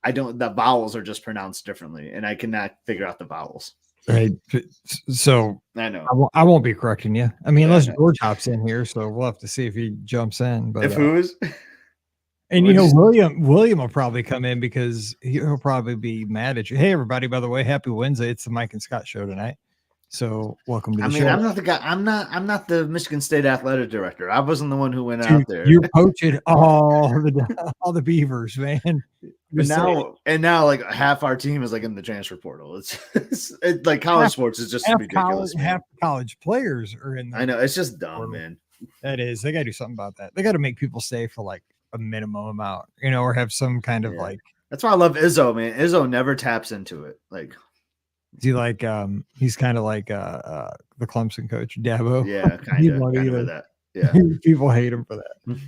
the vowels are just pronounced differently, and I cannot figure out the vowels. Right. So I know. I won't be correcting you. I mean, unless George hops in here, so we'll have to see if he jumps in. But if who is? And William will probably come in because he'll probably be mad at you. Hey, everybody! By the way, happy Wednesday! It's the Mike and Scott show tonight. So welcome to the show. I'm not the guy. I'm not the Michigan State athletic director. I wasn't the one who went out there. You're poaching all the Beavers, man. But now, like half our team is like in the transfer portal. It's like college sports is just ridiculous. Half college players are in. I know it's just dumb, man. That is. They got to do something about that. They got to make people stay for like a minimum amount, or have some kind of like. That's why I love Izzo, man. Izzo never taps into it. Like, is he like he's kind of like the Clemson coach Dabo? Yeah, kind of that. Yeah, people hate him for that.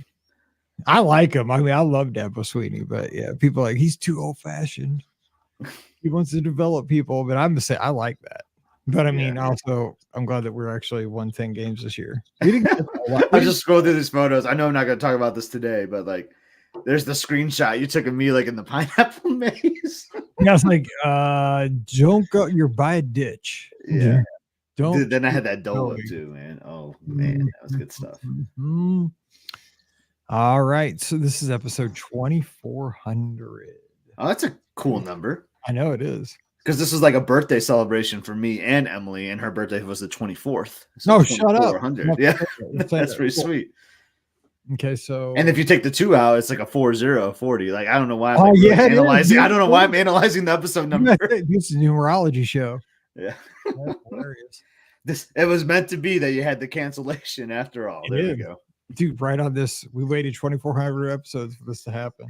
I like him. I mean, I love Dabo Sweeney, but yeah, people are like he's too old fashioned. He wants to develop people, but I'm just saying I like that. But I mean, also, I'm glad that we're actually won 10 games this year. I just scrolled through these photos. I know I'm not going to talk about this today, but like, there's the screenshot you took of me like in the pineapple maze. Yeah, I was like, don't go. You're by a ditch. Yeah. Don't. Dude, then I had that Dolo too, man. Oh man, that was good stuff. Mm-hmm. All right, so this is episode 2400. Oh, that's a cool number. I know it is. Because this was like a birthday celebration for me and Emily, and her birthday was the 24th. So shut up. Yeah, that's pretty sweet. Okay, so and if you take the 2 out, it's like a 40. Like I don't know why. I'm analyzing. I don't know why I'm analyzing the episode number. This is a numerology show. Yeah, that's hilarious. It was meant to be that you had the cancellation after all. There we go, dude. Right on this, we waited 2,400 episodes for this to happen.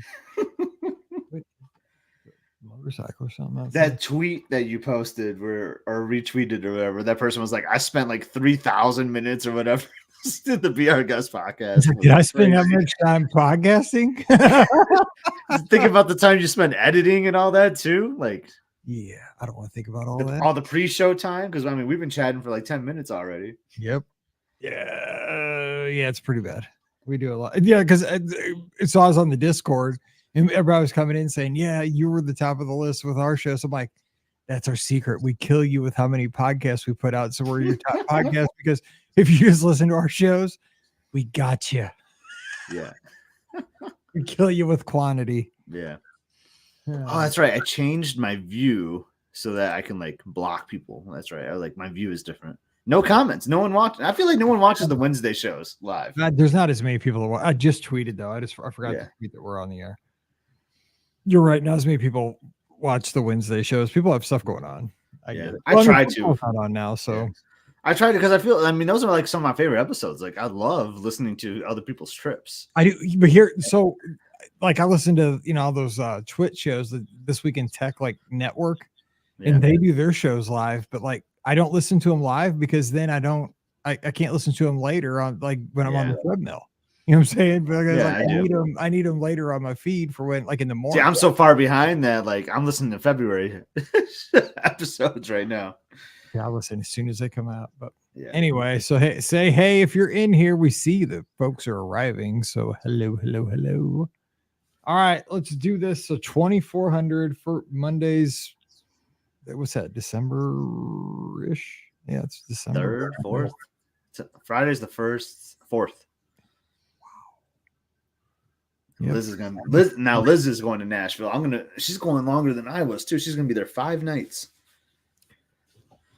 Motorcycle or something. That tweet that you posted or retweeted or whatever, that person was like, I spent like 3,000 minutes or whatever to the Be Our Guest podcast. Did I spend that much time podcasting? Think about the time you spent editing and all that too. Like, yeah, I don't want to think about all that. All the pre-show time, because I mean we've been chatting for like 10 minutes already. Yep. Yeah, it's pretty bad. We do a lot. Yeah, because so I was on the Discord. And everybody was coming in saying, yeah, you were the top of the list with our show. So I'm like, that's our secret. We kill you with how many podcasts we put out. So we're your top podcast because if you just listen to our shows, we got you. Yeah. We kill you with quantity. Yeah. Oh, that's right. I changed my view so that I can like block people. That's right. My view is different. No comments. No one watches. I feel like no one watches the Wednesday shows live. There's not as many people that watch. I just tweeted though. I forgot to tweet that we're on the air. You're right. Not as many people watch the Wednesday shows. People have stuff going on. I get it. I try to. Not on now, so yeah. I try to because those are like some of my favorite episodes. Like I love listening to other people's trips. I do, but so like I listen to all those Twitch shows, This Week in Tech like network, and they do their shows live. But like I don't listen to them live because then I can't listen to them later on like when I'm on the treadmill. You know what I'm saying? Because I need them later on my feed for when, like in the morning. See, I'm so far behind that, like I'm listening to February episodes right now. Yeah, I'll listen as soon as they come out. But anyway, so hey, if you're in here, we see the folks are arriving. So hello. All right, let's do this. So 2,400 for Mondays. What's that? December-ish? Yeah, it's December 3rd, 4th. Friday's the 1st, 4th. Yep. Liz is going to Nashville. She's going longer than I was too. She's gonna be there 5 nights.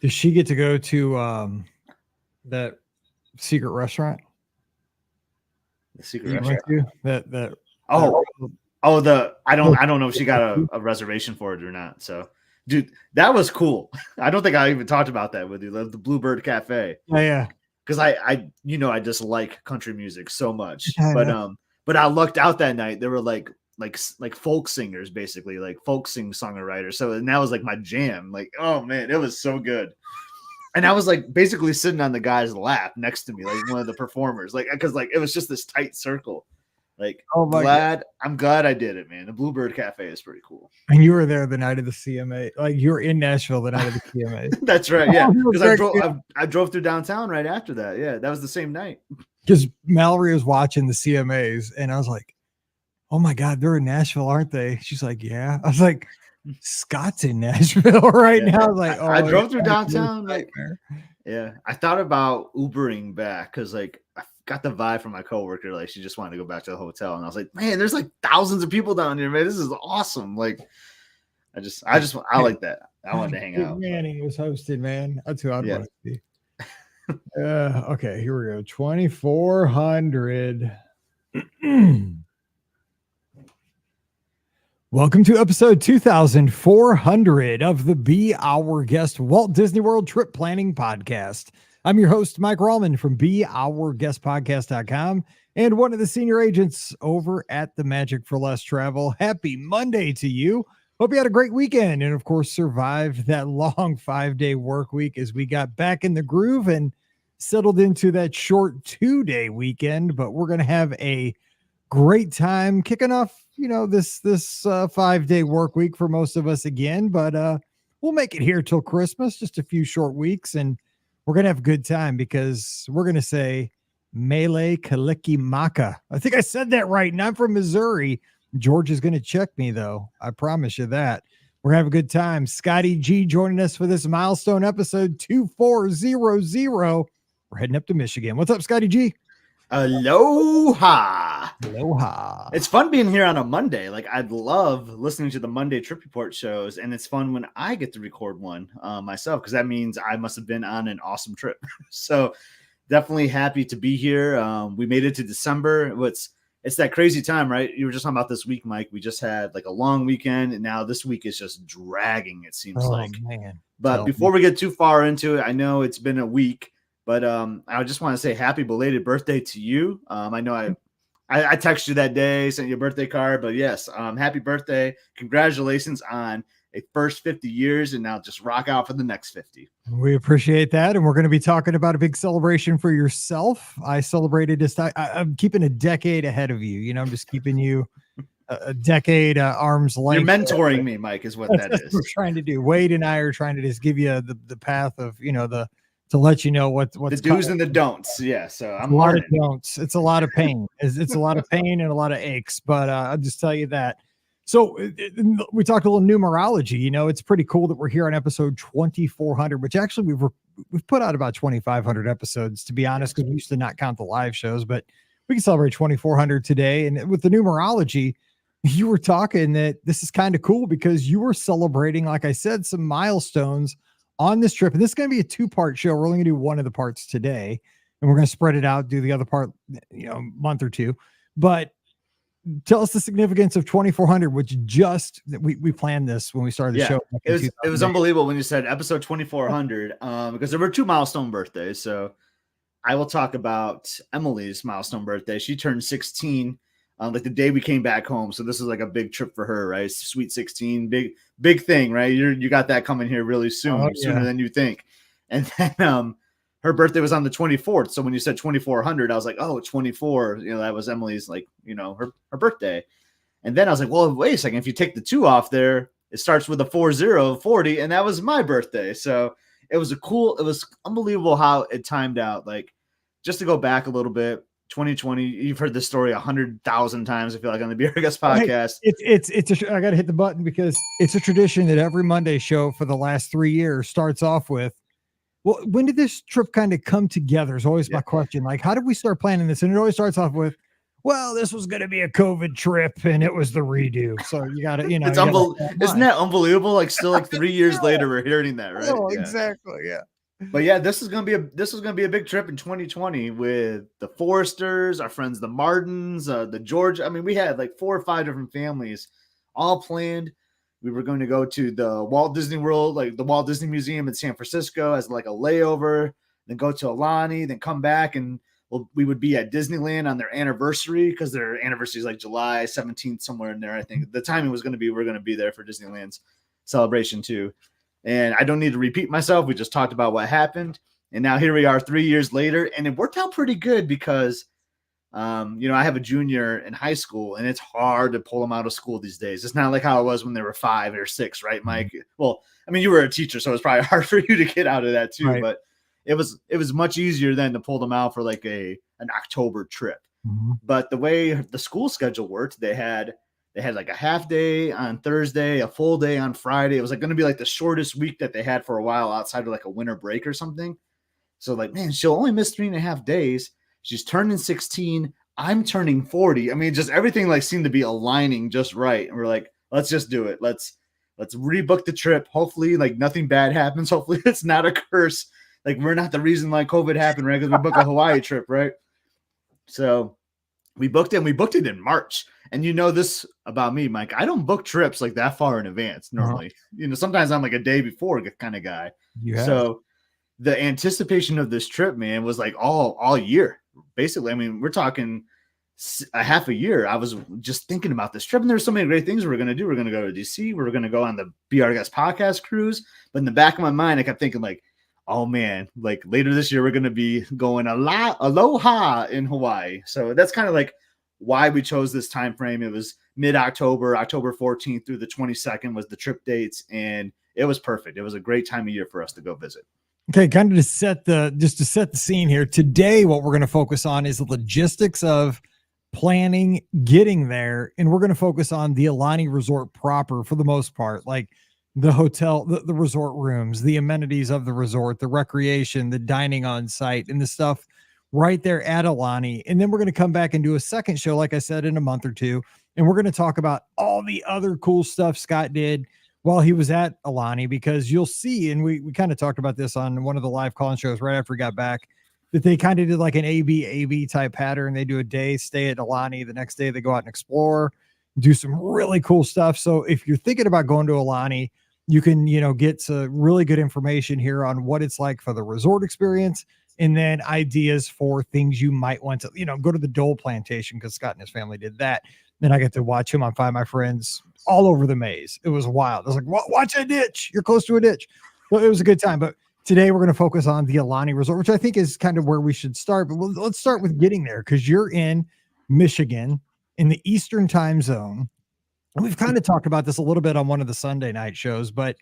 Does she get to go to that secret restaurant? The secret restaurant. I don't know if she got a reservation for it or not. So dude, that was cool. I don't think I even talked about that with you. The Bluebird Cafe. Oh, yeah. Because I just like country music so much. But I lucked out that night. There were like folk singers, basically, like folk songwriters. So and that was like my jam. Like, oh man, it was so good. And I was like basically sitting on the guy's lap next to me, like one of the performers, like because like it was just this tight circle. Like, I'm glad I did it, man. The Bluebird Cafe is pretty cool. And you were there the night of the CMA. Like you were in Nashville the night of the CMA. That's right. Yeah, because I drove through downtown right after that. Yeah, that was the same night. Because Mallory was watching the CMAs, and I was like, oh my God, they're in Nashville, aren't they? She's like, yeah. I was like, Scott's in Nashville right now. I was like, I oh, drove through yeah, downtown. Like, yeah, I thought about Ubering back because like I got the vibe from my coworker. Like, she just wanted to go back to the hotel, and I was like, man, there's like thousands of people down here, man. This is awesome. Like, I like that. I wanted to hang out. Manning was hosted, man. That's who I'd Yeah. want to see. Okay, here we go. 2,400. Welcome to episode 2,400 of the Be Our Guest Walt Disney World Trip Planning Podcast. I'm your host, Mike Rallman from BeOurGuestPodcast.com and one of the senior agents over at the Magic for Less Travel. Happy Monday to you. Hope you had a great weekend and, of course, survived that long 5-day work week as we got back in the groove and settled into that short 2-day weekend. But we're going to have a great time kicking off, this 5-day work week for most of us again. But we'll make it here till Christmas, just a few short weeks, and we're going to have a good time because we're going to say Mele Kalikimaka. I think I said that right, and I'm from Missouri. George is going to check me, though. I promise you that. We're going to have a good time. Scotty G joining us for this milestone episode 2400. We're heading up to Michigan. What's up, Scotty G? Aloha. Aloha. It's fun being here on a Monday. Like, I love listening to the Monday Trip Report shows, and it's fun when I get to record one myself because that means I must have been on an awesome trip. So definitely happy to be here. We made it to December. It's that crazy time, right? You were just talking about this week, Mike. We just had like a long weekend, and now this week is just dragging, it seems like. Man. But before we get too far into it, I know it's been a week, but I just want to say happy belated birthday to you. I know I texted you that day, sent you a birthday card, but yes, happy birthday. Congratulations on a first 50 years, and now just rock out for the next 50. We appreciate that. And we're going to be talking about a big celebration for yourself. I celebrated this time. I'm keeping a decade ahead of you. I'm just keeping you a decade arm's length. You're mentoring me, Mike, is what that is. What we're trying to do. Wade and I are trying to just give you the path of, to let you know what's the do's and the don'ts. Yeah. So I'm a lot learning. of don'ts. It's a lot of pain. It's a lot of pain and a lot of aches, but I'll just tell you that. So we talked a little numerology. It's pretty cool that we're here on episode 2,400, which actually we've put out about 2,500 episodes, to be honest, because we used to not count the live shows, but we can celebrate 2,400 today. And with the numerology, you were talking that this is kind of cool because you were celebrating, like I said, some milestones on this trip. And this is going to be a 2-part show. We're only going to do one of the parts today, and we're going to spread it out, do the other part, month or two. But tell us the significance of 2,400, which we planned this when we started the show. It was unbelievable when you said episode 2,400, because there were 2 milestone birthdays. So I will talk about Emily's milestone birthday. She turned 16, like the day we came back home. So this is like a big trip for her, right? Sweet 16, big thing, right? You got that coming here really soon, sooner than you think. And then her birthday was on the 24th. So when you said 2,400, I was like, oh, 24, that was Emily's, like, her birthday. And then I was like, well, wait a second. If you take the 2 off there, it starts with a 40, and that was my birthday. So it was unbelievable how it timed out. Like, just to go back a little bit, 2020, you've heard this story 100,000 times, I feel like, on the Be Our Guest podcast. I got to hit the button because it's a tradition that every Monday show for the last 3 years starts off with, well, when did this trip kind of come together is always my question. Like, how did we start planning this? And it always starts off with, well, this was going to be a COVID trip and it was the redo. So you got to, it's isn't that unbelievable? Like, still like 3 years later, we're hearing that, right? Oh, exactly. Yeah. But yeah, this is gonna be a big trip in 2020 with the Forresters, our friends the Martins, the George. I mean, we had like 4 or 5 different families all planned. We were going to go to the Walt Disney World, like the Walt Disney Museum in San Francisco, as like a layover, then go to Aulani, then come back, and we would be at Disneyland on their anniversary, because their anniversary is like July 17th, somewhere in there. I think the timing was going to be we're going to be there for Disneyland's celebration too. And I don't need to repeat myself. We just talked about what happened. And now here we are 3 years later. And it worked out pretty good because, I have a junior in high school, and it's hard to pull them out of school these days. It's not like how it was when they were 5 or 6, right, Mike? Well, I mean, you were a teacher, so it's probably hard for you to get out of that too. Right. But it was much easier then to pull them out for like an October trip. But the way the school schedule worked, they had like a half day on Thursday, a full day on Friday. It was like going to be like the shortest week that they had for a while outside of like a winter break or something. So like, man, she'll only miss 3.5 days. She's turning 16. I'm turning 40. I mean, just everything like seemed to be aligning just right. And we're like, let's just do it. Let's rebook the trip. Hopefully like nothing bad happens. Hopefully it's not a curse. Like we're not the reason like COVID happened, right? Because we booked a Hawaii trip, right? So we booked it, and we booked it in March. And you know this about me, Mike. I don't book trips like that far in advance normally. You know, sometimes I'm like a day before kind of guy. So the anticipation of this trip, man, was like all year. Basically, I mean, we're talking a half a year. I was just thinking about this trip, and there's so many great things we're going to do. We're going to go to DC. We're going to go on the Be Our Guest podcast cruise. But in the back of my mind, I kept thinking like, oh man, like later this year, we're going to be going aloha in Hawaii. So that's kind of like why we chose this time frame. It was mid-October, October 14th through the 22nd was the trip dates, and it was perfect. It was a great time of year for us to go visit. Okay, kind of to set the scene here. Today, what we're going to focus on is the logistics of planning, getting there, and we're going to focus on the Aulani Resort proper for the most part, like the hotel, the resort rooms, the amenities of the resort, the recreation, the dining on site, and the stuff right there at Aulani. And then we're going to come back and do a second show, like I said, in a month or two, and we're going to talk about all the other cool stuff Scott did while he was at Aulani, because you'll see, and we kind of talked about this on one of the live call-in shows right after we got back, that they kind of did like an A-B type pattern. They do a day, stay at Aulani. The next day they go out and explore, do some really cool stuff. So if you're thinking about going to Aulani, you can, get some really good information here on what it's like for the resort experience, and then ideas for things you might want to, go to the Dole Plantation, because Scott and his family did that. Then I get to watch him on Find My Friends all over the maze. It was wild. I was like, watch a ditch. You're close to a ditch. Well, it was a good time. But today we're going to focus on the Aulani Resort, which I think is kind of where we should start. But let's start with getting there, because you're in Michigan in the Eastern time zone. And we've kind of talked about this a little bit on one of the Sunday night shows, but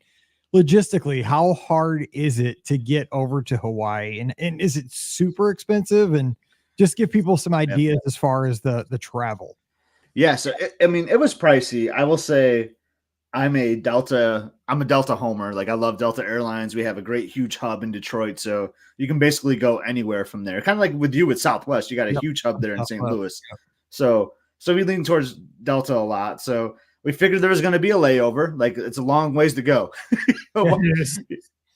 logistically, how hard is it to get over to Hawaii? And is it super expensive? And just give people some ideas as far as the travel. Yeah, so it was pricey. I will say I'm a Delta homer. Like I love Delta Airlines. We have a great huge hub in Detroit, so you can basically go anywhere from there. Kind of like with you with Southwest, you got a huge hub there in St. Louis. So we lean towards Delta a lot. So we figured there was going to be a layover. Like it's a long ways to go.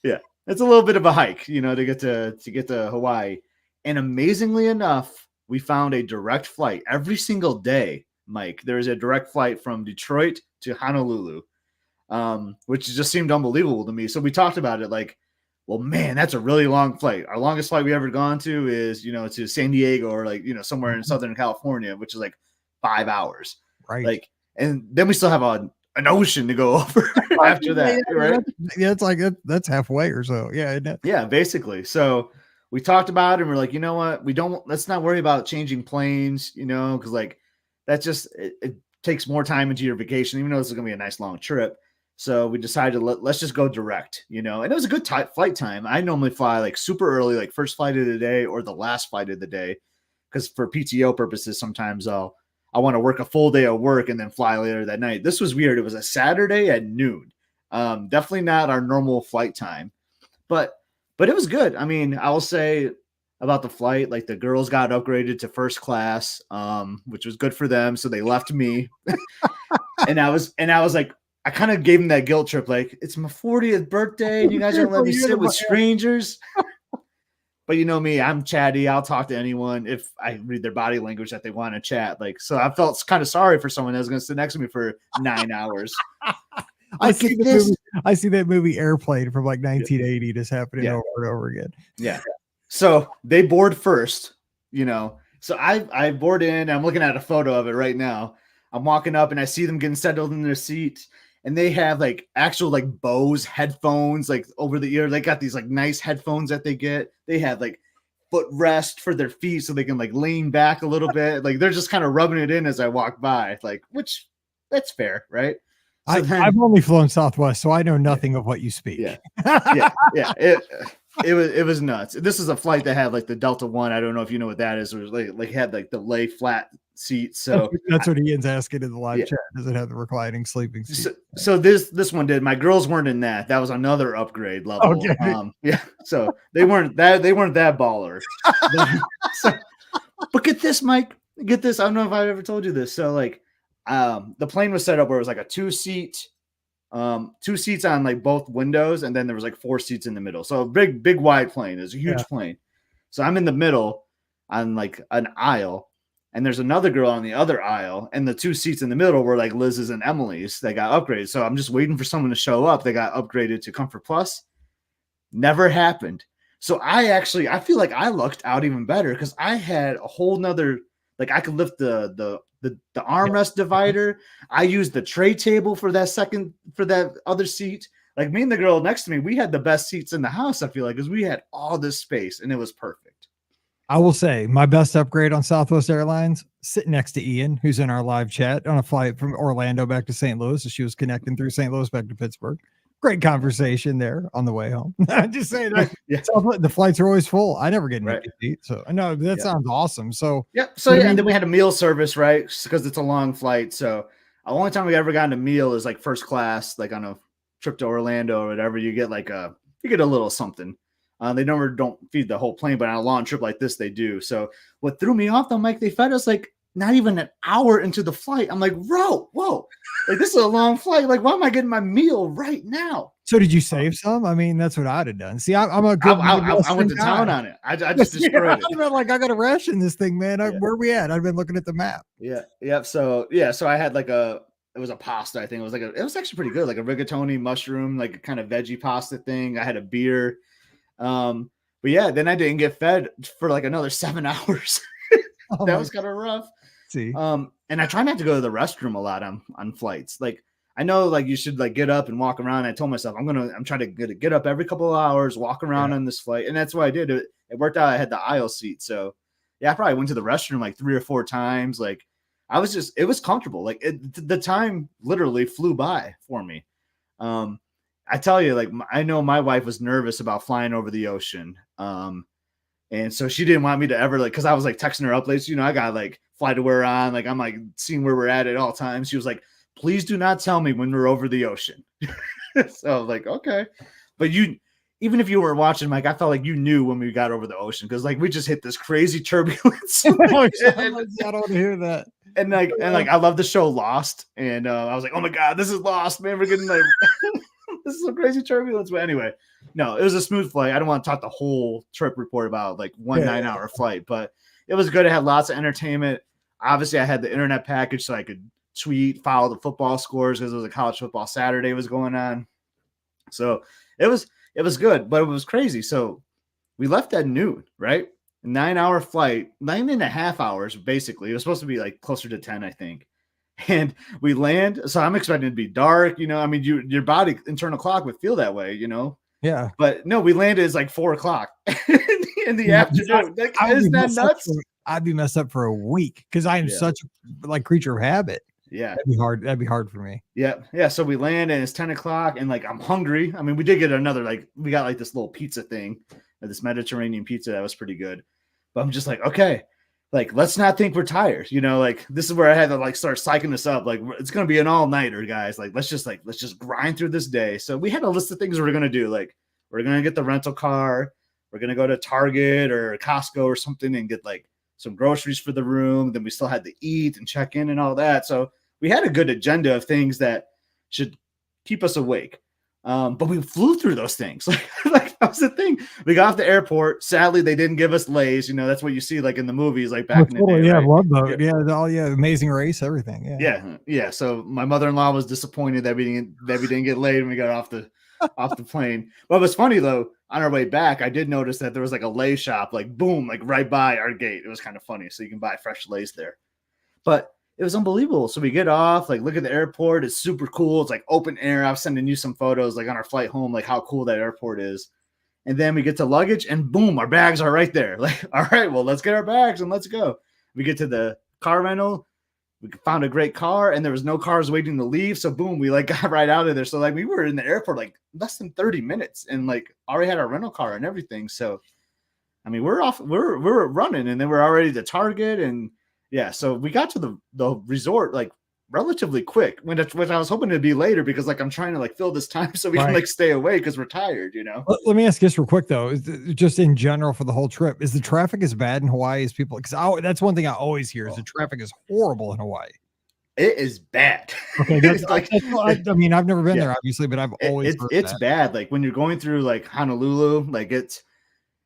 Yeah, it's a little bit of a hike, to get to Hawaii. And amazingly enough, we found a direct flight every single day. Mike, there's a direct flight from Detroit to Honolulu, which just seemed unbelievable to me. So we talked about it like, well, man, that's a really long flight. Our longest flight we ever gone to is, to San Diego or like, somewhere in Southern California, which is like 5 hours. Right. Like, and then we still have an ocean to go over after that. Right. Yeah. It's like, that's halfway or so. Yeah. Yeah, basically. So we talked about it and we're like, you know what? Let's not worry about changing planes, cause like, that's just it takes more time into your vacation, even though this is going to be a nice long trip. So we decided let's just go direct, and it was a good flight time. I normally fly like super early, like first flight of the day or the last flight of the day, because for PTO purposes, sometimes I want to work a full day of work and then fly later that night. This was weird. It was a Saturday at noon. Definitely not our normal flight time, but it was good. I mean, I will say about the flight, like the girls got upgraded to first class, which was good for them. So they left me. and I was like, I kind of gave them that guilt trip. Like, it's my 40th birthday and you guys are gonna let me sit with strangers. But you know me, I'm chatty. I'll talk to anyone if I read their body language that they want to chat. Like, so I felt kind of sorry for someone that was going to sit next to me for 9 hours. I see that movie Airplane from like 1980 just happening over and over again. Yeah. So they board first, So I board in. I'm looking at a photo of it right now. I'm walking up and I see them getting settled in their seat, and they have like actual like Bose headphones like over the ear. They got these like nice headphones that they get. They have like footrest for their feet so they can like lean back a little bit. Like they're just kind of rubbing it in as I walk by, like, which that's fair, right? So I've only flown Southwest, so I know nothing of what you speak. Yeah. it was nuts. This is a flight that had like the Delta One. I don't know if you know what that is. It was like had like the lay flat seats. So that's what Ian's asking in the live yeah. chat. Does it have the reclining sleeping seat? So this one did. My girls weren't in that. That was another upgrade level. Okay. Yeah. So they weren't that baller. But get this, Mike. Get this. I don't know if I've ever told you this. So like, the plane was set up where it was like a two seats on like both windows, and then there was like 4 seats in the middle. So a big wide plane. It's a huge plane. So I'm in the middle on like an aisle, and there's another girl on the other aisle, and the 2 seats in the middle were like Liz's and Emily's. They got upgraded. So I'm just waiting for someone to show up. They got upgraded to Comfort Plus. Never happened. So I feel like I lucked out even better because I had a whole nother, like I could lift the armrest divider. I used the tray table for that other seat. Like me and the girl next to me, we had the best seats in the house, I feel like, because we had all this space and it was perfect. I will say my best upgrade on Southwest Airlines, sitting next to Ian, who's in our live chat on a flight from Orlando back to St. Louis. So she was connecting through St. Louis back to Pittsburgh. Great conversation there on the way home. I'm just saying that the flights are always full. I never get an empty seat. So I know that sounds awesome. So and then we had a meal service, right? Because it's a long flight. So the only time we ever gotten a meal is like first class, like on a trip to Orlando or whatever. You get a little something. They don't feed the whole plane, but on a long trip like this, they do. So what threw me off though, Mike, they fed us like not even an hour into the flight. I'm like, whoa, like this is a long flight. Like, why am I getting my meal right now? So did you save some? I mean, that's what I'd have done. See, I'm a good. I went to town on it. I just destroyed it. I'm like, I got to ration this thing, man. Where are we at? I've been looking at the map. Yeah. So I had it was a pasta. I think it was actually pretty good, like a rigatoni mushroom, like a kind of veggie pasta thing. I had a beer. But yeah, then I didn't get fed for like another 7 hours. That was kind of rough. See, and I try not to go to the restroom a lot on flights. Like I know like you should like get up and walk around. I told myself I'm trying to get up every couple of hours, walk around on this flight. And that's what I did. It worked out. I had the aisle seat. So yeah, I probably went to the restroom like 3 or 4 times. Like it was comfortable. Like the time literally flew by for me. I tell you, like, I know my wife was nervous about flying over the ocean. And so she didn't want me to ever like, cause I was like texting her updates, I got like flight to where on, like, I'm like seeing where we're at all times. She was like, please do not tell me when we're over the ocean. So I was like, okay. But even if you were watching, Mike, I felt like you knew when we got over the ocean. Cause like, we just hit this crazy turbulence. I don't want to hear that. And I love the show Lost. And I was like, oh my God, this is Lost, man. We're getting like, this is a crazy turbulence. But anyway, no, it was a smooth flight. I don't want to talk the whole trip report about like 9-hour flight, but it was good. It had lots of entertainment. Obviously, I had the internet package so I could tweet, follow the football scores because it was a college football Saturday was going on. So it was good, but it was crazy. So we left at noon, right? 9-hour flight, 9.5 hours, basically. It was supposed to be like closer to 10, I think. And we land. So I'm expecting it to be dark, I mean, your body internal clock would feel that way, Yeah. But no, we landed as like 4 o'clock in the afternoon. Like, isn't that nuts? I'd be messed up for a week because I am such a like creature of habit. Yeah. That'd be hard for me. Yeah. Yeah. So we land and it's 10 o'clock and like I'm hungry. I mean, we did get we got like this little pizza thing, this Mediterranean pizza that was pretty good. But I'm just like, okay, like, let's not think we're tired. Like this is where I had to like start psyching this up. Like it's going to be an all-nighter, guys. Like, let's just grind through this day. So we had a list of things we're going to do. Like we're going to get the rental car. We're going to go to Target or Costco or something and get like some groceries for the room. Then we still had to eat and check in and all that. So we had a good agenda of things that should keep us awake. But we flew through those things. Like that was the thing. We got off the airport. Sadly, they didn't give us Lays. That's what you see like in the movies, like back in the day. Yeah, right? Love Boat. Yeah, Amazing Race, everything. Yeah. So my mother-in-law was disappointed that we didn't get laid when we got off the plane. But it was funny though. On our way back, I did notice that there was like a Lay shop, like boom, like right by our gate. It was kind of funny. So you can buy fresh Lays there. But it was unbelievable. So we get off, like look at the airport. It's super cool. It's like open air. I was sending you some photos like on our flight home, like how cool that airport is. And then we get to luggage and boom, our bags are right there. Like, all right, well, let's get our bags and let's go. We get to the car rental. we found a great car, and there was no cars waiting to leave. So boom, we like got right out of there. So like we were in the airport like less than 30 minutes, and like already had our rental car and everything. So I mean, we're running, and then we're already to Target, and yeah. So we got to the resort like relatively quick, when I was hoping to be later, because like I'm trying to like fill this time so we can like stay away because we're tired, you know. Let me ask this real quick though, just in general for the whole trip, is the traffic as bad in Hawaii as people? Because that's one thing I always hear is the traffic is horrible in Hawaii. It is bad. Okay, I mean, I've never been there, obviously, but I've always heard it's bad. Like when you're going through like Honolulu, like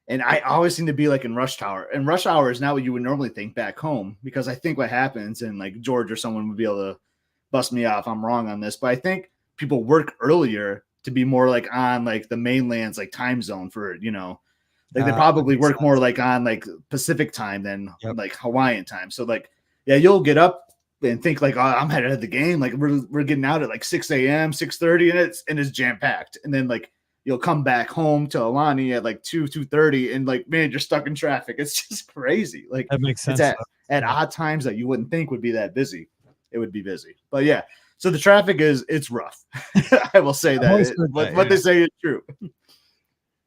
and I always seem to be like in rush hour. And rush hour is not what you would normally think back home, because I think what happens, and like George or someone would be able to bust me off if I'm wrong on this, but I think people work earlier to be more like on like the mainland's like time zone for, you know, like they probably work more like on like Pacific time than like Hawaiian time. So like, yeah, you'll get up and think like, oh, I'm headed to the game. Like we're getting out at like 6 a.m., 6:30, and it's jam packed. And then like you'll come back home to Aulani at like 2:30, and like, man, you're stuck in traffic. It's just crazy. Like that makes sense. It's at odd times that you wouldn't think would be that busy. It would be busy, but yeah. So the traffic it's rough. I will say that what they say is true.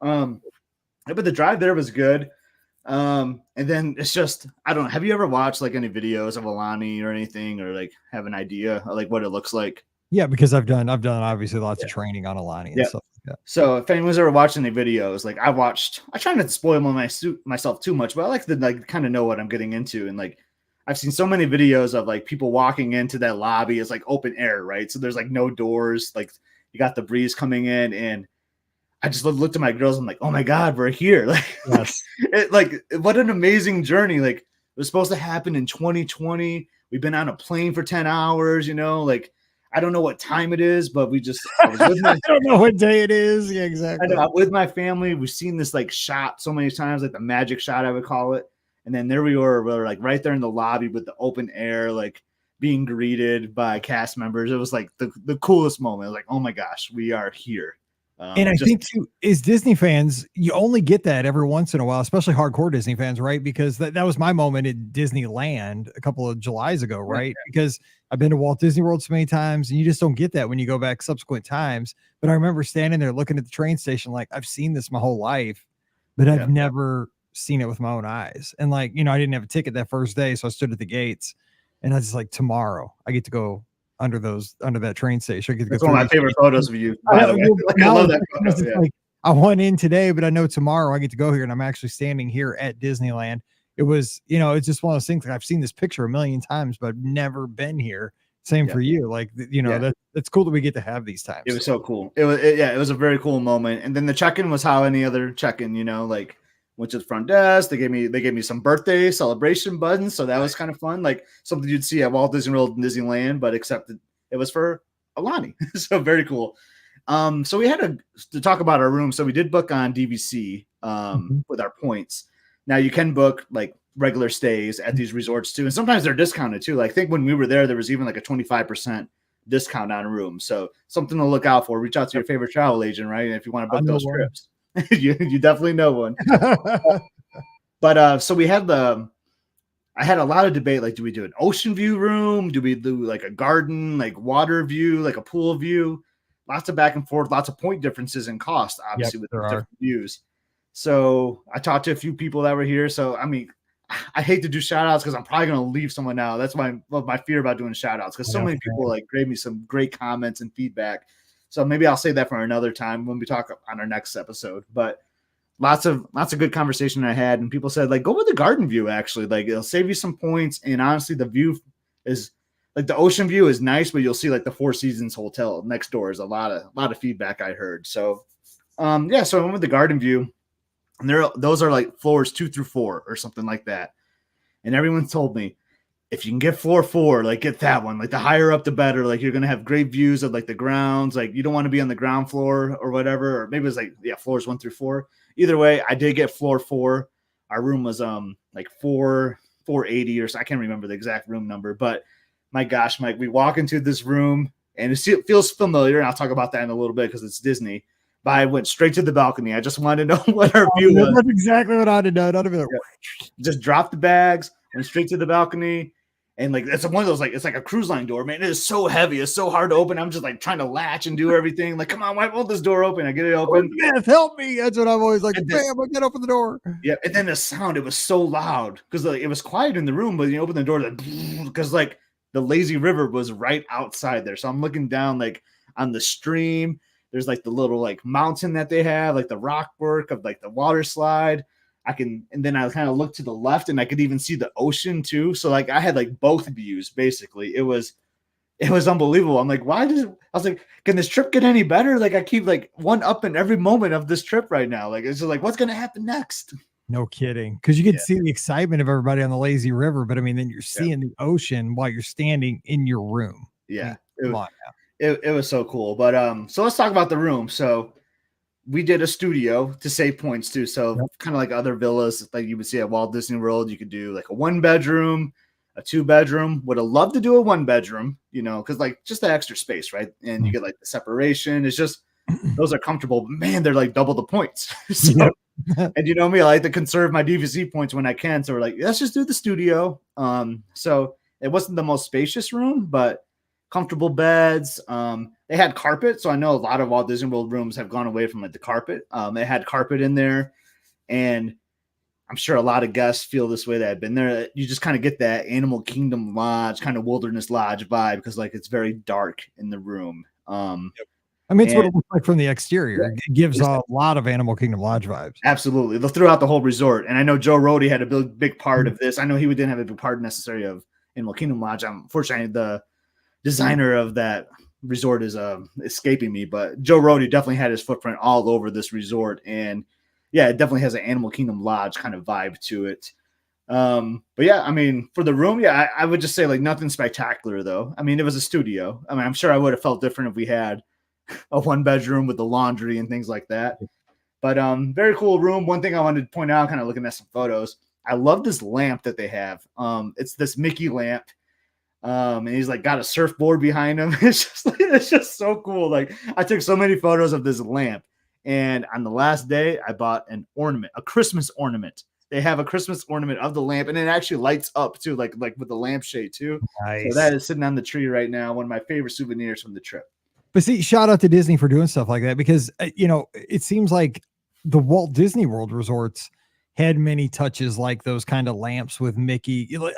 But the drive there was good. And then it's just, I don't know. Have you ever watched like any videos of Aulani or anything, or like have an idea of like what it looks like? Yeah, because I've done obviously lots of training on Aulani and stuff like that. So if anyone's ever watching any videos, like I try not to spoil myself too much, but I like to like kind of know what I'm getting into. And like I've seen so many videos of like people walking into that lobby. It's like open air, right? So there's like no doors, like you got the breeze coming in, and I just looked at my girls. I'm like, oh my God, we're here. Like, yes. What an amazing journey. Like it was supposed to happen in 2020. We've been on a plane for 10 hours, you know, like I don't know what time it is, but I don't know what day it is. Yeah, exactly. I know, with my family, we've seen this like shot so many times, like the magic shot, I would call it. And then there we were like right there in the lobby with the open air, like being greeted by cast members. It was like the coolest moment. Like, oh my gosh, we are here. And I think too, as Disney fans, you only get that every once in a while, especially hardcore Disney fans, right? Because that was my moment at Disneyland a couple of Julys ago, right? Because I've been to Walt Disney World so many times, and you just don't get that when you go back subsequent times. But I remember standing there looking at the train station, like I've seen this my whole life, but I've never seen it with my own eyes. And like, you know, I didn't have a ticket that first day, so I stood at the gates, and I was just like, tomorrow I get to go under that train station. That's one of my favorite photos of you. I love that photo. Like, I went in today, but I know tomorrow I get to go here, and I'm actually standing here at Disneyland. It was, you know, it's just one of those things. Like I've seen this picture a million times, but I've never been here. Same for you. Like, you know, that's cool that we get to have these times. It was so cool. It was a very cool moment. And then the check-in was how any other check-in, you know, like went to the front desk. They gave me some birthday celebration buttons. So that was kind of fun. Like something you'd see at Walt Disney World and Disneyland, but except it was for Aulani. So very cool. So we had to talk about our room. So we did book on DVC with our points. Now you can book like regular stays at these resorts too. And sometimes they're discounted too. Like I think when we were there was even like a 25% discount on a room. So something to look out for. Reach out to your favorite travel agent, right? And if you want to book those trips. you definitely know one. But so we had I had a lot of debate. Like, do we do an ocean view room? Do we do like a garden, like water view, like a pool view? Lots of back and forth, lots of point differences in cost, obviously, with the different views. So I talked to a few people that were here. So, I mean, I hate to do shout outs because I'm probably going to leave someone out. That's my fear about doing shout outs, because so many people like gave me some great comments and feedback. So maybe I'll save that for another time when we talk on our next episode. But lots of good conversation I had, and people said like, go with the garden view. Actually, like it'll save you some points. And honestly, the view is like the ocean view is nice, but you'll see like the Four Seasons Hotel next door is a lot of feedback I heard. So, so I went with the garden view, and those are like floors 2 through 4 or something like that. And everyone told me, if you can get floor 4, like get that one. Like the higher up, the better. Like you're gonna have great views of like the grounds. Like you don't want to be on the ground floor or whatever. Or maybe it was like floors 1 through 4. Either way, I did get floor 4. Our room was like 480 or so. I can't remember the exact room number, but my gosh, Mike, we walk into this room and it feels familiar. And I'll talk about that in a little bit because it's Disney. But I went straight to the balcony. I just wanted to know what our view was. That's exactly what I'd have done. I'd have been like, just dropped the bags, went straight to the balcony. And like it's one of those, like it's like a cruise line door, man. It is so heavy, it's so hard to open. I'm just like trying to latch and do everything. Like, come on, why won't this door open? I get it open. Beth, help me! That's what I'm always like. Bam! I get open the door. Yeah, and then the sound, it was so loud because like it was quiet in the room, but you open the door, like because like the lazy river was right outside there. So I'm looking down like on the stream. There's like the little like mountain that they have, like the rock work of like the water slide. And then I kind of looked to the left and I could even see the ocean too. So like I had like both views basically. It was unbelievable. I'm like, I was like, can this trip get any better? Like I keep like one up in every moment of this trip right now. Like it's just like, what's going to happen next? No kidding. Because you get to see the excitement of everybody on the lazy river, but I mean, then you're seeing the ocean while you're standing in your room. Yeah. It was so cool. But so let's talk about the room. So we did a studio to save points too. So kind of like other villas like you would see at Walt Disney World, you could do like a 1-bedroom, a 2-bedroom. Would have loved to do a 1-bedroom, you know, because like just the extra space, right? And you get like the separation. It's just those are comfortable. But man, they're like double the points. So, and you know me, I like to conserve my DVC points when I can. So we're like, let's just do the studio. So it wasn't the most spacious room, but comfortable beds. They had carpet, so I know a lot of Walt Disney World rooms have gone away from like the carpet. They had carpet in there, and I'm sure a lot of guests feel this way that have been there. You just kind of get that Animal Kingdom Lodge, kind of Wilderness Lodge vibe because like it's very dark in the room. I mean, it's what it looks like from the exterior. It gives a lot of Animal Kingdom Lodge vibes. Absolutely, they'll throw out the whole resort, and I know Joe Rohde had a big part of this. I know he didn't have a big part necessarily of Animal Kingdom Lodge. Unfortunately, the designer of that resort is escaping me, but Joe Rohde definitely had his footprint all over this resort, and yeah, it definitely has an Animal Kingdom Lodge kind of vibe to it. But yeah, I mean, for the room, yeah, I would just say like nothing spectacular though. I mean, it was a studio. I mean, I'm sure I would have felt different if we had a 1-bedroom with the laundry and things like that. But very cool room. One thing I wanted to point out, kind of looking at some photos, I love this lamp that they have. It's this Mickey lamp. And he's like got a surfboard behind him. It's just so cool. Like I took so many photos of this lamp, and on the last day I bought an ornament, a Christmas ornament. They have a Christmas ornament of the lamp, and it actually lights up too, like with the lampshade too. Nice. So that is sitting on the tree right now. One of my favorite souvenirs from the trip. But see, shout out to Disney for doing stuff like that because you know it seems like the Walt Disney World resorts had many touches like those kind of lamps with Mickey. Like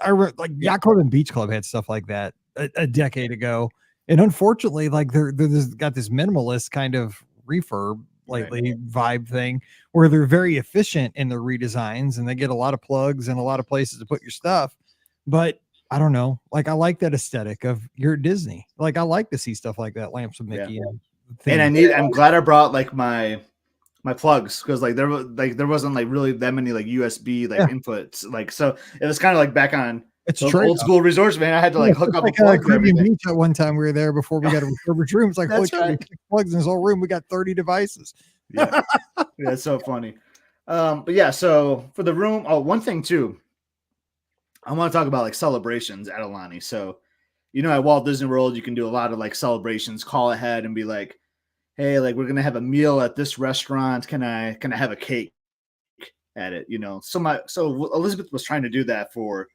Yacht Club and Beach Club had stuff like that a decade ago. And unfortunately, like they're got this minimalist kind of refurb lately vibe thing where they're very efficient in their redesigns and they get a lot of plugs and a lot of places to put your stuff. But I don't know. Like I like that aesthetic of you're at Disney. Like I like to see stuff like that, lamps with Mickey. And I'm glad I brought like my plugs because like there wasn't like really that many like USB like inputs, like so it was kind of like back on old school resorts, man. I had to like hook up a plug for everything. Beach at one time we were there before we got a refurbished room. It's like holy crap, plugs in this whole room. We got 30 devices. Yeah, it's so funny. But yeah, so for the room, one thing too, I want to talk about like celebrations at Aulani. So you know, at Walt Disney World, you can do a lot of like celebrations. Call ahead and be like, hey, like we're gonna have a meal at this restaurant. Can I have a cake at it? You know, so Elizabeth was trying to do that for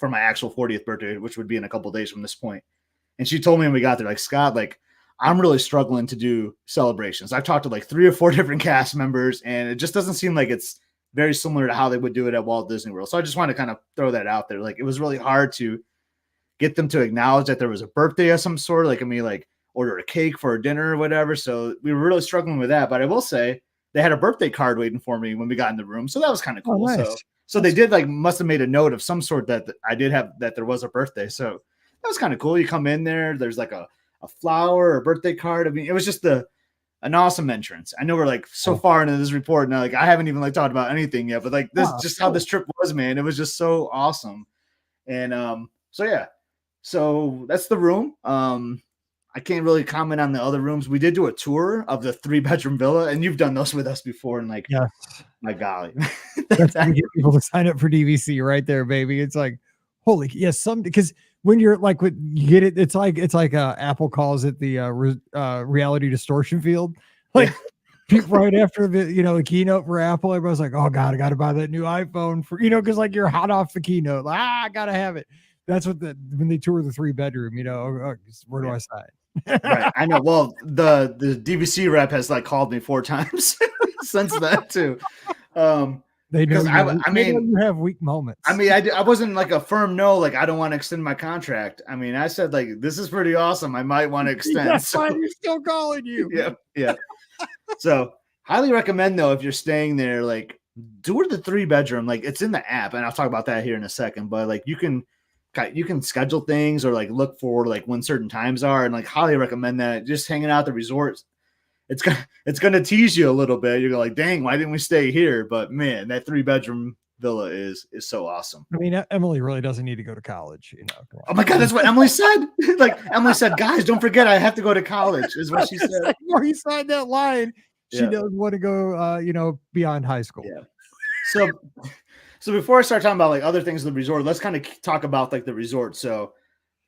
my actual 40th birthday, which would be in a couple of days from this point. And she told me when we got there, like, Scott, like I'm really struggling to do celebrations. I've talked to like 3 or 4 different cast members, and it just doesn't seem like it's very similar to how they would do it at Walt Disney World. So I just want to kind of throw that out there. Like it was really hard to get them to acknowledge that there was a birthday of some sort. Like, I mean, like order a cake for a dinner or whatever. So we were really struggling with that. But I will say they had a birthday card waiting for me when we got in the room. So that was kind of cool. Oh, nice. So they did like must have made a note of some sort that I did have that there was a birthday. So that was kind of cool. You come in there, there's like a flower or a birthday card. I mean, it was just an awesome entrance. I know we're like so far into this report now, like I haven't even like talked about anything yet, but like this just how this trip was, man. It was just so awesome. And so yeah. So that's the room. I can't really comment on the other rooms. We did do a tour of the 3-bedroom villa, and you've done those with us before. And like, my golly, that's how you get people to sign up for DVC right there, baby. It's like, holy, yes, because when you're like, when you get it, it's like Apple calls it the reality distortion field. Like right after the keynote for Apple, everybody's like, oh God, I got to buy that new iPhone for because like you're hot off the keynote, like I gotta have it. That's what when they tour the 3-bedroom, where do I sign? Right. I know. Well, the DVC rep has like called me 4 times since then too. They know Because I mean, you have weak moments. I wasn't like a firm no, like I don't want to extend my contract. I mean, I said like this is pretty awesome. I might want to extend. That's why you're still calling you. Yeah. So highly recommend though, if you're staying there, like do the 3-bedroom. Like it's in the app, and I'll talk about that here in a second. But like you can schedule things or like look for like when certain times are, and like highly recommend that. Just hanging out at the resorts. It's gonna tease you a little bit. You're like, dang, why didn't we stay here? But man, that 3-bedroom villa is so awesome. I mean, Emily really doesn't need to go to college, Oh my God, that's what Emily said. Like Emily said, guys, don't forget I have to go to college, is what she said. Before you signed that line, she doesn't want to go beyond high school. Yeah. So before I start talking about like other things in the resort, let's kind of talk about like the resort. So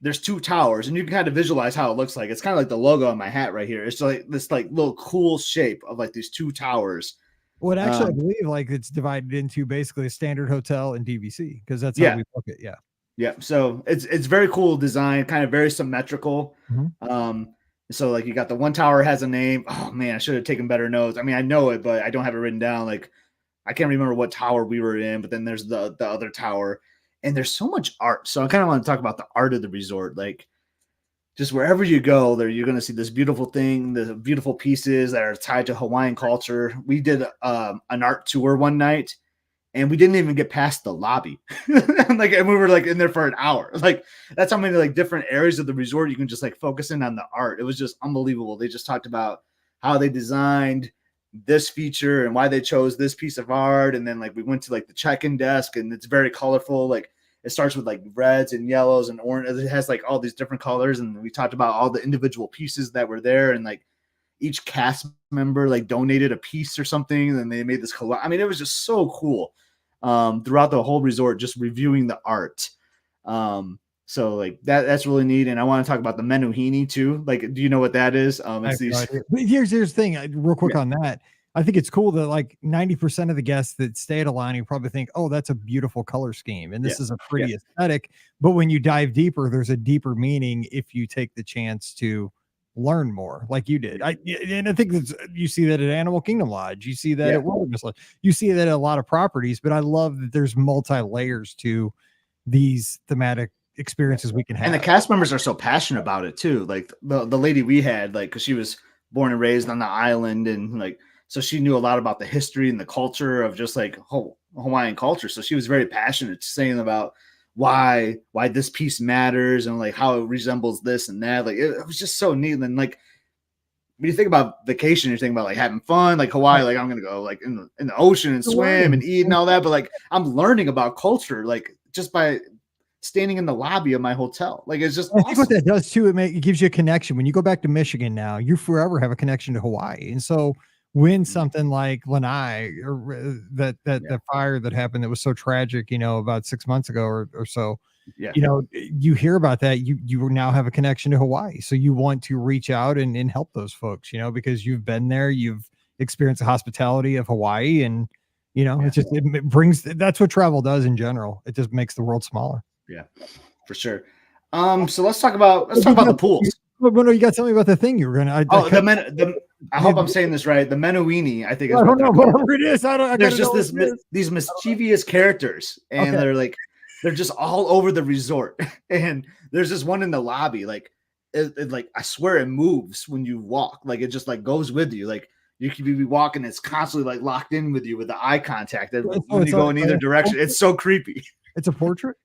there's 2 towers, and you can kind of visualize how it looks like. It's kind of like the logo on my hat right here. It's like this like little cool shape of like these 2 towers. Well, actually, I believe like it's divided into basically a standard hotel and DVC, because that's how we book it. Yeah. Yeah. So it's very cool design, kind of very symmetrical. So like you got the one tower has a name. Oh man, I should have taken better notes. I mean, I know it, but I don't have it written down. Like I can't remember what tower we were in, but then there's the other tower. And there's so much art. So I kind of want to talk about the art of the resort. Like just wherever you go there, you're going to see this beautiful thing, the beautiful pieces that are tied to Hawaiian culture. We did an art tour one night, and we didn't even get past the lobby. And we were like in there for an hour. Like that's how many like different areas of the resort you can just like focus in on the art. It was just unbelievable. They just talked about how they designed this feature and why they chose this piece of art. And then like we went to like the check-in desk, and it's very colorful. Like it starts with like reds and yellows and orange. It has like all these different colors. And we talked about all the individual pieces that were there. And like each cast member like donated a piece or something. And then they made this collage. I mean, it was just so cool throughout the whole resort, just reviewing the art. So like that's really neat. And I want to talk about the menuhini too. Like, do you know what that is? It's these. But here's the thing, real quick on that. I think it's cool that like 90% of the guests that stay at Aulani probably think, oh, that's a beautiful color scheme, and this is a pretty aesthetic. But when you dive deeper, there's a deeper meaning if you take the chance to learn more, like you did. And I think you see that at Animal Kingdom Lodge, you see that at Wilderness Lodge, you see that at a lot of properties. But I love that there's multi layers to these thematic experiences we can have. And the cast members are so passionate about it too. Like the lady we had, like, because she was born and raised on the island, and like so she knew a lot about the history and the culture of just like Hawaiian culture. So she was very passionate, saying about why this piece matters and like how it resembles this and that. Like it was just so neat. And like when you think about vacation, you're thinking about like having fun, like Hawaii, like I'm gonna go like in the ocean and swim and eat and all that. But like I'm learning about culture, like just by standing in the lobby of my hotel. Like it's just awesome. I think what that does too, it gives you a connection. When you go back to Michigan now, you forever have a connection to Hawaii. And so when something like Lanai or that fire that happened that was so tragic, about 6 months ago or so, you hear about that, you now have a connection to Hawaii. So you want to reach out and help those folks, because you've been there, you've experienced the hospitality of Hawaii, and it brings, that's what travel does in general. It just makes the world smaller. Yeah, for sure. So let's talk about the pools. No, you got to tell me about the thing you were gonna. I hope I'm saying this right. The menuhini, I think. I don't know whatever it is. There's just these mischievous characters, and they're just all over the resort. And there's this one in the lobby. Like, it like I swear it moves when you walk. Like it just like goes with you. Like you could be walking, it's constantly like locked in with you with the eye contact. When you go in either direction, it's so creepy. It's a portrait.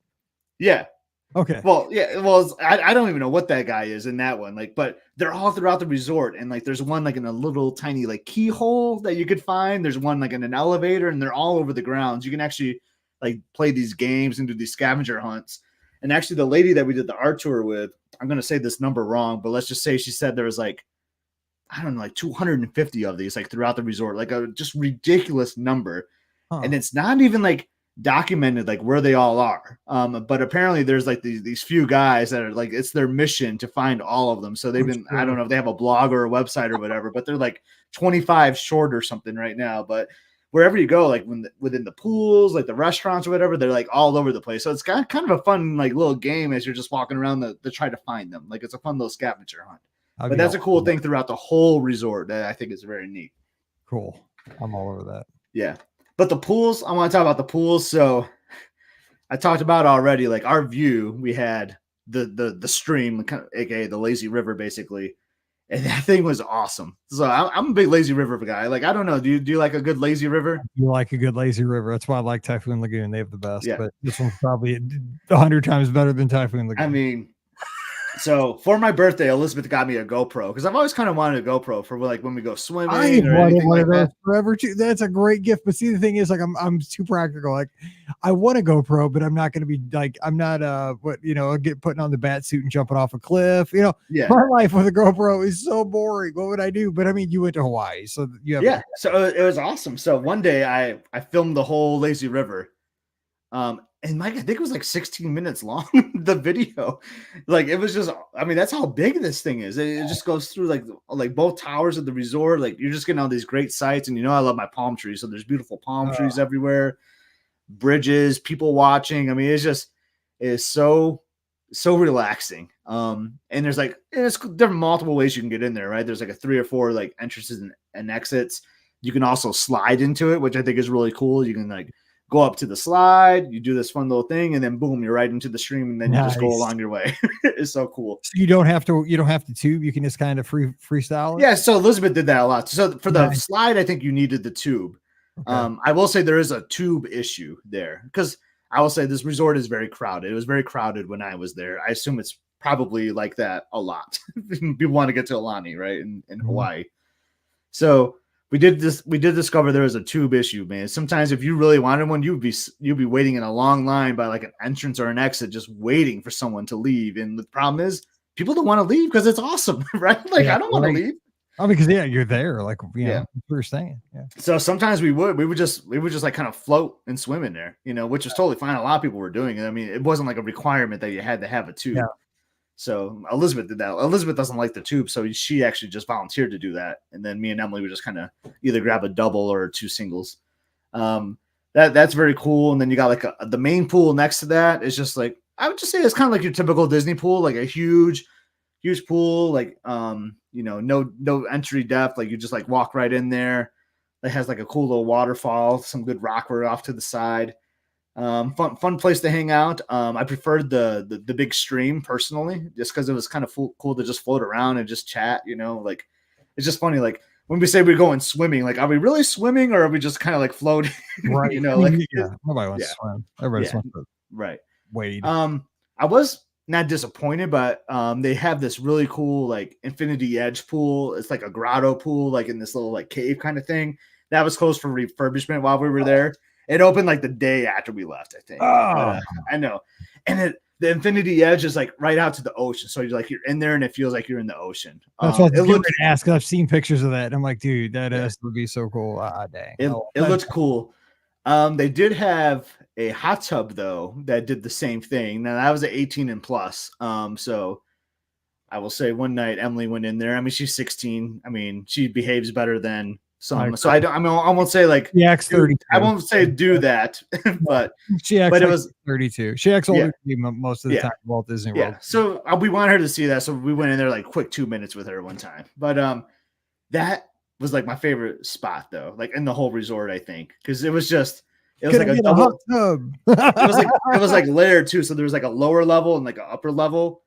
Yeah. Okay. Well, yeah. Well, I don't even know what that guy is in that one. Like, but they're all throughout the resort, and like, there's one like in a little tiny like keyhole that you could find. There's one like in an elevator, and they're all over the grounds. You can actually like play these games and do these scavenger hunts. And actually, the lady that we did the art tour with, I'm gonna say this number wrong, but let's just say she said there was like, I don't know, like 250 of these like throughout the resort, like a just ridiculous number. And it's not even like documented like where they all are, but apparently there's like these few guys that are like, it's their mission to find all of them. So they've been, I don't know if they have a blog or a website or whatever, but they're like 25 short or something right now. But wherever you go, like within the pools, like the restaurants or whatever, they're like all over the place. So it's kind of a fun like little game as you're just walking around to try to find them. Like it's a fun little scavenger hunt. But that's a cool thing throughout the whole resort that I think is very neat. Cool. I'm all over that. Yeah. But the pools, I want to talk about the pools. So I talked about already, like our view, we had the stream, aka the lazy river, basically. And that thing was awesome. So I'm a big lazy river guy. Like, I don't know. Do you like a good lazy river? You like a good lazy river. That's why I like Typhoon Lagoon. They have the best. Yeah. But this one's probably 100 times better than Typhoon Lagoon. I mean, so for my birthday, Elizabeth got me a GoPro because I've always kind of wanted a GoPro for like when we go swimming. I wanted one of those forever too. That's a great gift. But see, the thing is, like, I'm too practical. Like, I want a GoPro, but I'm not going to be like, I'm not get putting on the bat suit and jumping off a cliff. You know, my life with a GoPro is so boring. What would I do? But I mean, you went to Hawaii, so you have So it was awesome. So one day I filmed the whole lazy river. And Mike, I think it was like 16 minutes long, the video. Like it was just, I mean, that's how big this thing is. It just goes through like both towers of the resort. Like you're just getting all these great sights. And I love my palm trees. So there's beautiful palm trees everywhere, bridges, people watching. I mean, it's so relaxing. And there's it's different multiple ways you can get in there, right? There's like a 3 or 4 like entrances and exits. You can also slide into it, which I think is really cool. You can like go up to the slide, you do this fun little thing, and then boom, you're right into the stream, and then you just go along your way. It's so cool. So you don't have to tube. You can just kind of freestyle it. Yeah. So Elizabeth did that a lot. So for the slide, I think you needed the tube. Okay. I will say there is a tube issue there because I will say this resort is very crowded. It was very crowded when I was there. I assume it's probably like that a lot. People want to get to Aulani, right? In Hawaii. So we did discover there was a tube issue, man. Sometimes if you really wanted one, you'd be waiting in a long line by like an entrance or an exit, just waiting for someone to leave. And the problem is people don't want to leave because it's awesome, right? Like I don't want to leave. Oh, because you're there, like know, we were saying. Yeah. So sometimes we would just like kind of float and swim in there, which was totally fine. A lot of people were doing it. I mean, it wasn't like a requirement that you had to have a tube. Yeah. So Elizabeth did that. Elizabeth doesn't like the tube, so she actually just volunteered to do that. And then me and Emily would just kind of either grab a double or 2 singles. That's very cool. And then you got like the main pool next to that is just like, I would just say it's kind of like your typical Disney pool, like a huge pool, like no entry depth. Like you just like walk right in there. It has like a cool little waterfall, some good rock work off to the side. Fun place to hang out. I preferred the big stream personally, just because it was kind of cool to just float around and just chat. Like it's just funny. Like when we say we're going swimming, like are we really swimming or are we just kind of like floating? Right. Nobody wants to swim. Everybody wants to wade. I was not disappointed, but they have this really cool like infinity edge pool. It's like a grotto pool, like in this little like cave kind of thing. That was closed for refurbishment while we were there. It opened like the day after we left, I think. I know. And the infinity edge is like right out to the ocean. So you're in there and it feels like you're in the ocean. That's what I was going to ask. I've seen pictures of that. And I'm like, dude, that would be so cool. Dang. It looked cool. They did have a hot tub though that did the same thing. Now that was an 18 and plus. So I will say one night Emily went in there. I mean, she's 16. I mean, she behaves better than some. So I won't say like acts 32. I won't say do that, but it was 32. She acts older than me most of the time. Walt Disney World. So we wanted her to see that, so we went in there like quick 2 minutes with her one time. But that was like my favorite spot though, like in the whole resort, I think, because it was like a double tub. it was like layered too. So there was like a lower level and like an upper level,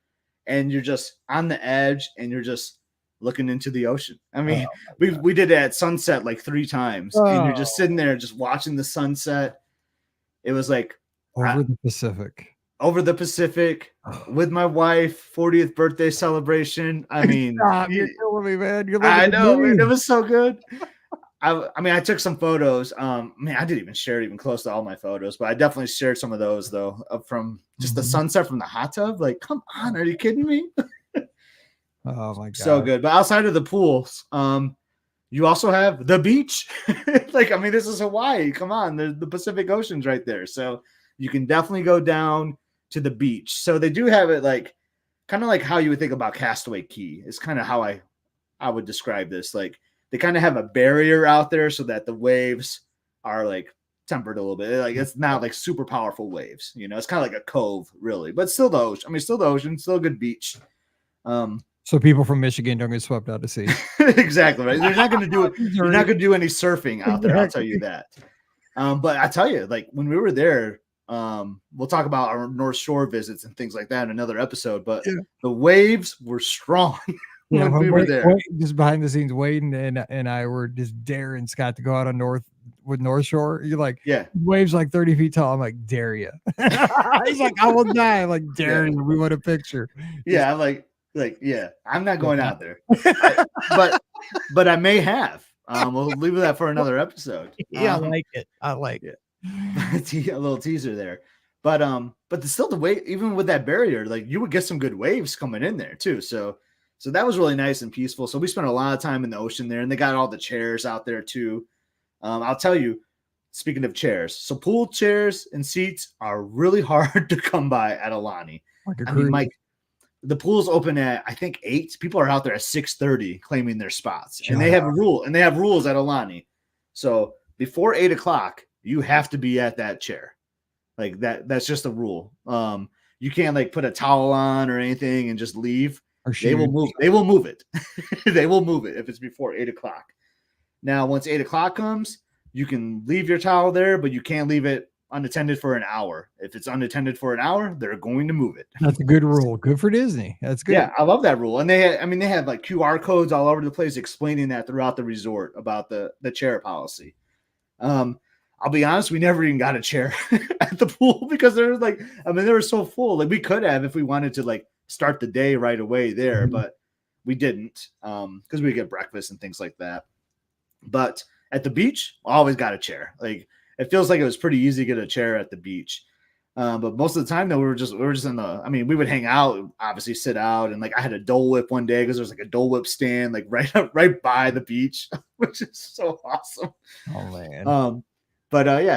and you're just on the edge and you're just looking into the ocean. I mean, we did it at sunset like 3 times, and you're just sitting there just watching the sunset. It was like over the Pacific with my wife, 40th birthday celebration. I mean, you're killing me, man. I know, man, it was so good. I mean, I took some photos. I didn't even share it even close to all my photos, but I definitely shared some of those though, from just the sunset from the hot tub. Like, come on, are you kidding me? Oh my god, so good. But outside of the pools, you also have the beach. Like, I mean, this is Hawaii. Come on, the Pacific Ocean's right there, so you can definitely go down to the beach. So they do have it like kind of like how you would think about Castaway Cay. Is kind of how I would describe this. Like they kind of have a barrier out there so that the waves are like tempered a little bit. Like it's not like super powerful waves, you know. It's kind of like a cove, really, but still the ocean. I mean, still the ocean, still a good beach. So people from Michigan don't get swept out to sea. Exactly right. They're not going to do it. You're not going to do any surfing out there. I'll tell you that. But I tell you, like when we were there, we'll talk about our North Shore visits and things like that in another episode. But the waves were strong when we were there. Just behind the scenes, Wade and I were just daring Scott to go out on North Shore. You're like, waves like 30 feet tall. I'm like, dare you? He's like, I will die. I'm like, dare you? We want a picture. Yeah, I'm like, I'm not going out there. but I may have. We'll leave that for another episode. Yeah, I like it. A little teaser there. But still the wave, even with that barrier, like you would get some good waves coming in there too. So that was really nice and peaceful. So we spent a lot of time in the ocean there, and they got all the chairs out there too. I'll tell you, speaking of chairs, so pool chairs and seats are really hard to come by at Aulani. I mean, Mike, the pool's open at I think 8. People are out there at 6:30 claiming their spots, and they have a rule. And they have rules at Aulani. So before 8 o'clock, you have to be at that chair. Like that. That's just a rule. You can't like put a towel on or anything and just leave. They will move. They will move it. They will move it if it's before 8 o'clock. Now, once 8 o'clock comes, you can leave your towel there, but you can't leave it unattended for an hour. If it's unattended for an hour, they're going to move it. That's a good rule. Good for Disney. That's good. Yeah, I love that rule. And they have like QR codes all over the place explaining that throughout the resort about the chair policy. I'll be honest, we never even got a chair at the pool because they were so full. Like we could have if we wanted to like start the day right away there, but we didn't because we get breakfast and things like that. But at the beach, always got a chair. Like it feels like it was pretty easy to get a chair at the beach. But most of the time, though, we were just in we would hang out, obviously sit out. And like I had a Dole Whip one day because there was like a Dole Whip stand like right by the beach, which is so awesome. Oh, man.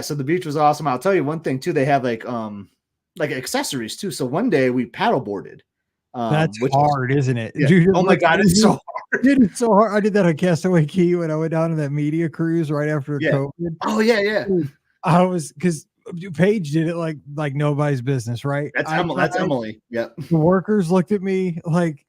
So the beach was awesome. I'll tell you one thing, too. They have like accessories, too. So one day we paddleboarded. That's hard, isn't it? Yeah. Dude, oh, my God. It's so hard. Dude, it's so hard. I did that on Castaway Cay when I went down to that media cruise right after COVID. Oh, yeah. Dude, I was because Paige did it like nobody's business, right? That's Emily. Yeah. The workers looked at me like,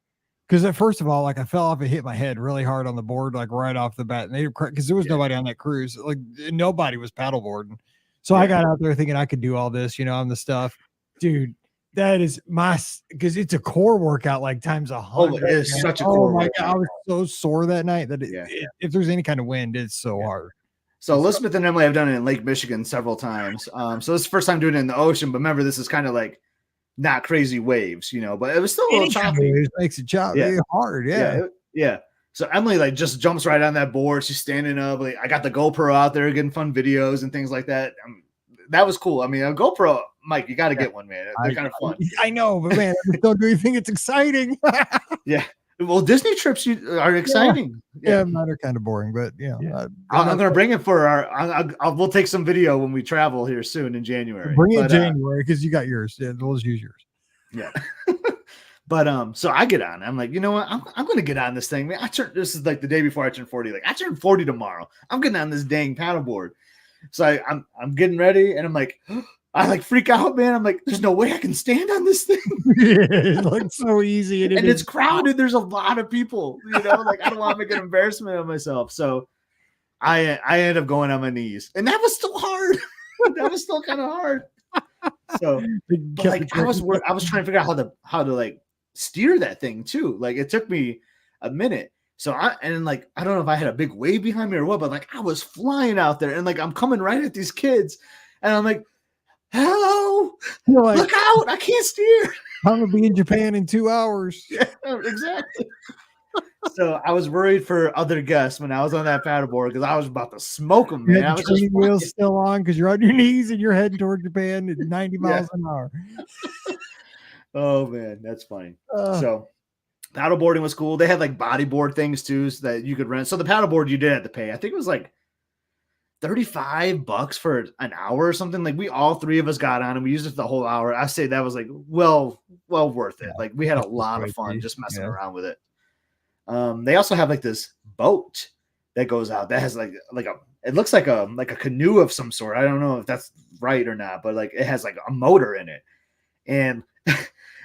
because first of all, like I fell off and hit my head really hard on the board, like right off the bat. And they because there was nobody on that cruise, like nobody was paddleboarding. So I got out there thinking I could do all this, on the stuff, dude. That is because it's a core workout like times 100. Oh, it is such a core workout. God, I was so sore that night that if there's any kind of wind, it's so hard. So Elizabeth and Emily have done it in Lake Michigan several times. So this is the first time doing it in the ocean, but remember this is kind of like not crazy waves, but it was still a little choppy. It makes it choppy hard. Yeah. So Emily like just jumps right on that board. She's standing up. Like I got the GoPro out there getting fun videos and things like that. That was cool. I mean, a GoPro, Mike, you got to get one, man. They're kind of fun. I know, but man, I don't do you think it's exciting? Yeah. Well, Disney trips are exciting. Yeah, mine are kind of boring, but I'm going to bring it for we'll take some video when we travel here soon in January. Bring it in January because you got yours. Yeah, we'll just use yours. Yeah. But so I get on. I'm like, you know what? I'm going to get on this thing, man. This is like the day before I turn 40. Like I turn 40 tomorrow. I'm getting on this dang paddleboard. So I'm getting ready, and I'm like, I like freak out, man. I'm like, there's no way I can stand on this thing. It looks so easy, and it's crowded. There's a lot of people, like I don't want to make an embarrassment of myself. So I ended up going on my knees, and that was still hard. That was still kind of hard. So, but like I was trying to figure out how to like steer that thing too. Like it took me a minute. So I don't know if I had a big wave behind me or what, but like I was flying out there and like I'm coming right at these kids and I'm like, hello, like, look out, I can't steer. I'm gonna be in Japan in 2 hours. Yeah, exactly. So I was worried for other guests when I was on that paddleboard because I was about to smoke them, man. I was just wheels still on because you're on your knees and you're heading toward Japan at 90 miles an hour. Oh man, that's funny. So paddleboarding was cool. They had like bodyboard things too so that you could rent. So the paddleboard you did have to pay. I think it was like $35 for an hour or something. Like all three of us got on and we used it for the whole hour. I say that was like well worth it. Like we had a lot of fun just messing around with it. They also have like this boat that goes out that has like it looks like a canoe of some sort. I don't know if that's right or not, but like it has like a motor in it. And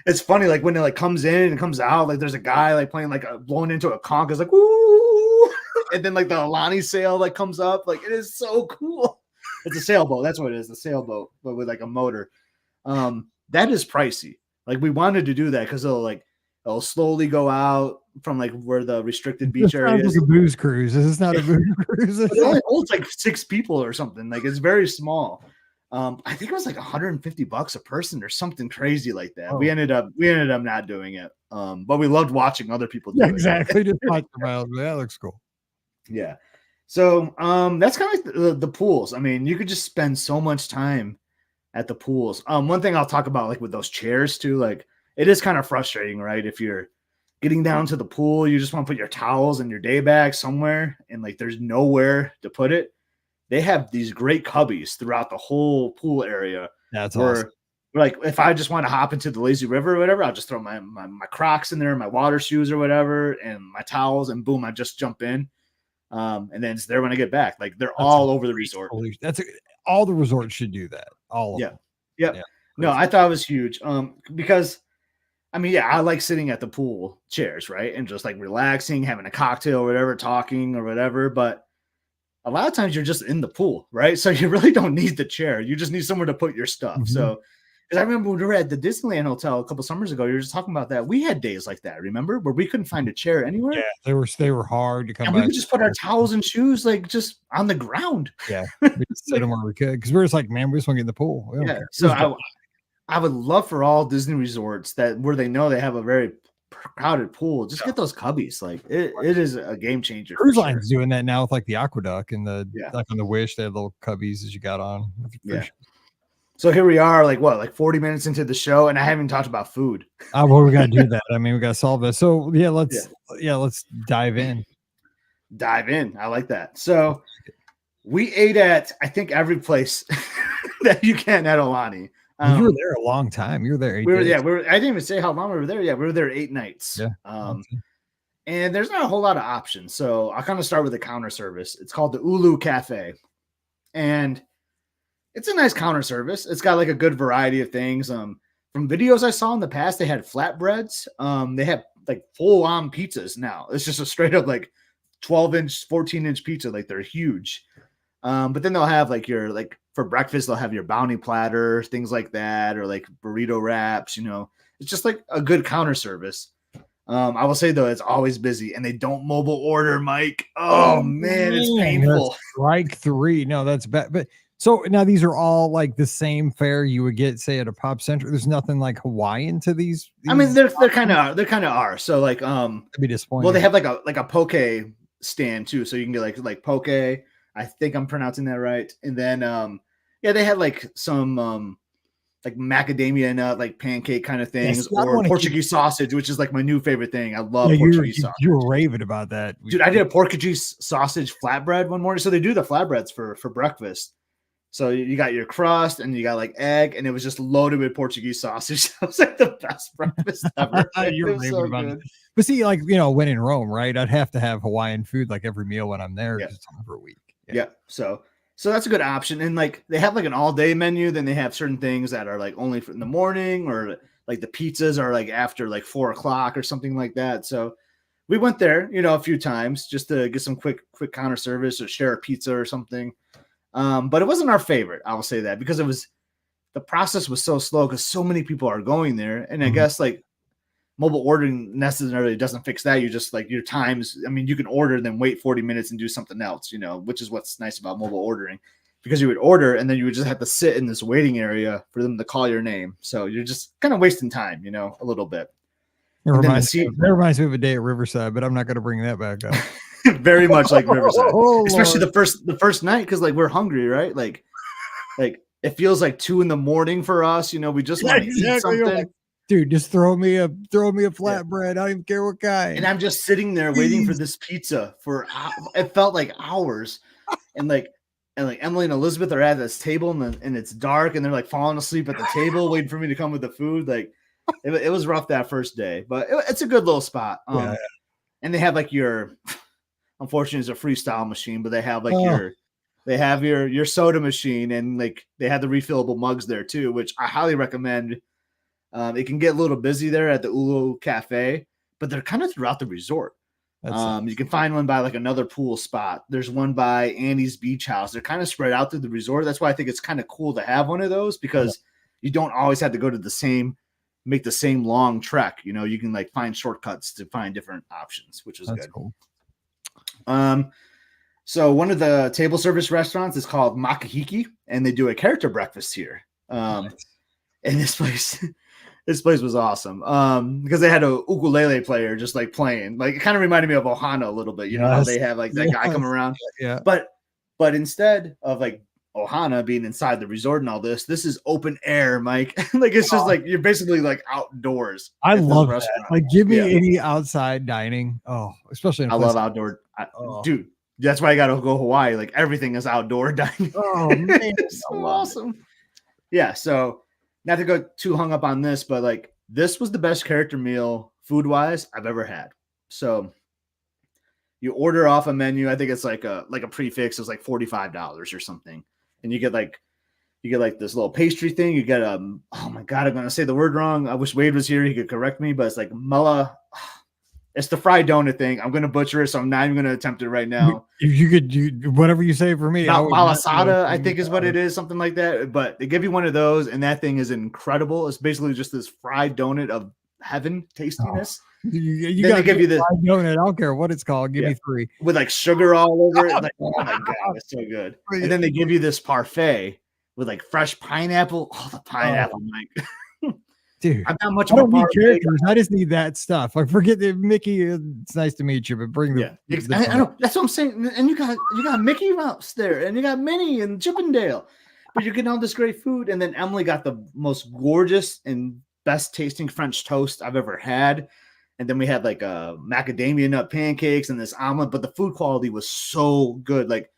it's funny, like when it like comes in and comes out, like there's a guy like playing like blowing into a conch, it's like woo, and then like the Aulani sail like comes up, like it is so cool. It's a sailboat, that's what it is, a sailboat, but with like a motor. That is pricey. Like we wanted to do that because it'll slowly go out from like where the restricted beach area is. Like a booze cruise. This is not a booze cruise. It only holds like 6 people or something. Like it's very small. I think it was like $150 a person or something crazy like that. Oh. We ended up not doing it. But we loved watching other people do it. Exactly. Just talked about that looks cool. Yeah. So that's kind of like the pools. I mean, you could just spend so much time at the pools. One thing I'll talk about like with those chairs too, like it is kind of frustrating, right? If you're getting down to the pool, you just want to put your towels and your day bag somewhere and like there's nowhere to put it. They have these great cubbies throughout the whole pool area. That's awesome. Like if I just want to hop into the lazy river or whatever, I'll just throw my Crocs in there, my water shoes or whatever, and my towels, and boom, I just jump in. And then it's there when I get back. Like they're all over the resort. All the resorts should do that. All of them. Yeah. No, I thought it was huge. Because I mean, yeah, I like sitting at the pool chairs, right? And just like relaxing, having a cocktail or whatever, talking or whatever. But a lot of times you're just in the pool, right? So you really don't need the chair. You just need somewhere to put your stuff. Mm-hmm. So, because I remember when we were at the Disneyland Hotel a couple summers ago, you were just talking about that. We had days like that, remember? Where we couldn't find a chair anywhere. Yeah, they were hard to come and by. We could just put our towels and shoes like just on the ground. Yeah, we just sit them where we could because we were just like, man, we just want to get in the pool. Yeah, so I would love for all Disney resorts that where they know they have a very crowded pool, just get those cubbies. Like it is a game changer. Cruise Line's doing that now with like the Aqueduct and like on the Wish, they have little cubbies as you got on. Yeah. So here we are, like 40 minutes into the show, and I haven't talked about food. Oh, well, we got to do that. I mean, we got to solve this. So yeah, let's dive in. I like that. So we ate at I think every place that you can at Aulani. You were there a long time. You were there 8 days. Yeah, I didn't even say how long we were there. Yeah, we were there 8 nights. Yeah. And there's not a whole lot of options. So I'll kind of start with the counter service. It's called the Ulu Cafe. And it's a nice counter service. It's got like a good variety of things. From videos I saw in the past, they had flatbreads. They have like full-on pizzas now. It's just a straight up like 12-inch, 14-inch pizza. Like they're huge. But then they'll have like for breakfast, they'll have your bounty platter, things like that, or like burrito wraps, it's just like a good counter service. I will say though, it's always busy and they don't mobile order, Mike. Oh man, it's painful. Strike 3. No, that's bad. But so now these are all like the same fare you would get, say, at a Pop Central. There's nothing like Hawaiian to these. I mean, they're kind of are. So like, that'd be disappointing. Well, they have like a poke stand too, so you can get like poke. I think I'm pronouncing that right. And then, they had like some like macadamia nut, like pancake kind of things, or Portuguese sausage, which is like my new favorite thing. I love Portuguese sausage. You were raving about that. Dude, I did a Portuguese sausage flatbread one morning. So they do the flatbreads for breakfast. So you got your crust and you got like egg, and it was just loaded with Portuguese sausage. That was like the best breakfast ever. You're raving so about it. But see, like, when in Rome, right, I'd have to have Hawaiian food like every meal when I'm there because it's on for a week. Yeah. So that's a good option. And like they have like an all day menu. Then they have certain things that are like only in the morning, or like the pizzas are like after like 4:00 or something like that. So we went there, a few times just to get some quick counter service or share a pizza or something. But it wasn't our favorite. I will say that because the process was so slow because so many people are going there. And I guess like mobile ordering necessarily doesn't fix that. You just like your times. I mean, you can order, then wait 40 minutes and do something else, which is what's nice about mobile ordering, because you would order and then you would just have to sit in this waiting area for them to call your name. So you're just kind of wasting time, a little bit. It reminds me of a day at Riverside, but I'm not going to bring that back up. Very much like Riverside, especially the first night, because like we're hungry, right? Like it feels like 2 a.m. for us. We just want to eat something. Like, dude, just throw me a flatbread. I don't even care what kind. And I'm just sitting there waiting for this pizza for it felt like hours, and like Emily and Elizabeth are at this table and it's dark and they're like falling asleep at the table waiting for me to come with the food. Like it was rough that first day, but it's a good little spot. And they have like unfortunately, it's a freestyle machine, but they have like They have your soda machine, and like they have the refillable mugs there too, which I highly recommend. It can get a little busy there at the Ulu Cafe, but they're kind of throughout the resort. You can find one by like another pool spot. There's one by Annie's Beach House. They're kind of spread out through the resort. That's why I think it's kind of cool to have one of those, because you don't always have to go to make the same long trek. You know, you can like find shortcuts to find different options, which is good. Cool. So one of the table service restaurants is called Makahiki, and they do a character breakfast here. And this place was awesome. Because they had a ukulele player just like playing. Like it kind of reminded me of Ohana a little bit. You know how they have like that guy come around. Yeah. But instead of like Ohana being inside the resort and all this is open air, Mike. Like it's just like you're basically like outdoors. I love that. Like give me any outside dining. Oh, especially in I love outdoor. Dude, that's why I gotta go Hawaii. Like everything is outdoor dining. Oh man, it's so awesome. Yeah, so not to go too hung up on this, but like this was the best character meal food-wise I've ever had. So you order off a menu. I think it's like a prefix. It's like $45 or something. And you get like this little pastry thing. You get oh my god, I'm gonna say the word wrong. I wish Wade was here. He could correct me, but it's like mala. It's the fried donut thing. I'm gonna butcher it, so I'm not even gonna attempt it right now. If you could do whatever you say for me. Malasada, I think is what it is, something like that. But they give you one of those, and that thing is incredible. It's basically just this fried donut of heaven tastiness. You gotta give you this donut. I don't care what it's called. Give me 3 with like sugar all over it. Like, oh my god, it's so good. And then they give you this parfait with like fresh pineapple. Oh, the pineapple, Mike. Dude, I'm not much I don't need characters. I just need that stuff. Like, forget the Mickey. It's nice to meet you, but bring the. I know. That's what I'm saying. And you got Mickey Mouse there, and you got Minnie and Chippendale, but you're getting all this great food. And then Emily got the most gorgeous and best tasting French toast I've ever had. And then we had like macadamia nut pancakes and this omelet, but the food quality was so good. Like,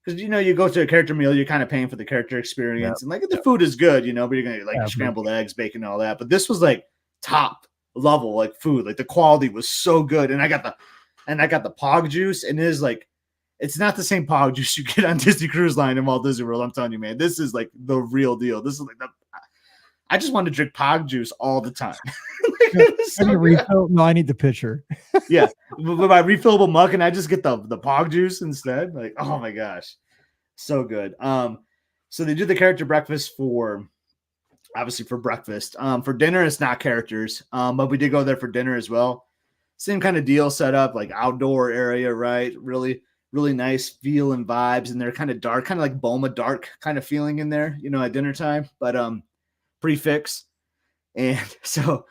because you go to a character meal, you're kind of paying for the character experience, and like the food is good, but you're gonna get like scrambled eggs, bacon, and all that. But this was like top level like food. Like the quality was so good, and I got the Pog juice, and it is like it's not the same Pog juice you get on Disney Cruise Line and Walt Disney World. I'm telling you, man, this is like the real deal. This is like I just want to drink Pog juice all the time. No, I need the pitcher. Yeah, with my refillable mug, and I just get the Pog juice instead. Like, oh my gosh, so good. So they do the character breakfast for breakfast. For dinner, it's not characters, but we did go there for dinner as well. Same kind of deal set up, like outdoor area, right? Really, really nice feel and vibes, and they're kind of dark, kind of like Boma dark kind of feeling in there, at dinner time. But prefix, and so.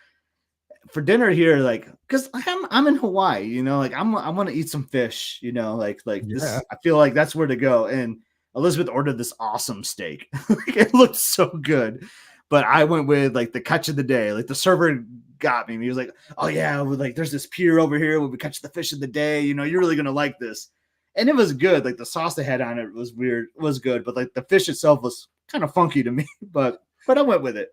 For dinner here, like, because I'm in Hawaii, like I want to eat some fish, this. I feel like that's where to go. And Elizabeth ordered this awesome steak. Like, it looked so good, but I went with like the catch of the day. Like the server got me. He was like, "Oh yeah, like there's this pier over here where we catch the fish of the day. You're really gonna like this." And it was good. Like the sauce they had on it was weird. It was good, but like the fish itself was kind of funky to me. But I went with it.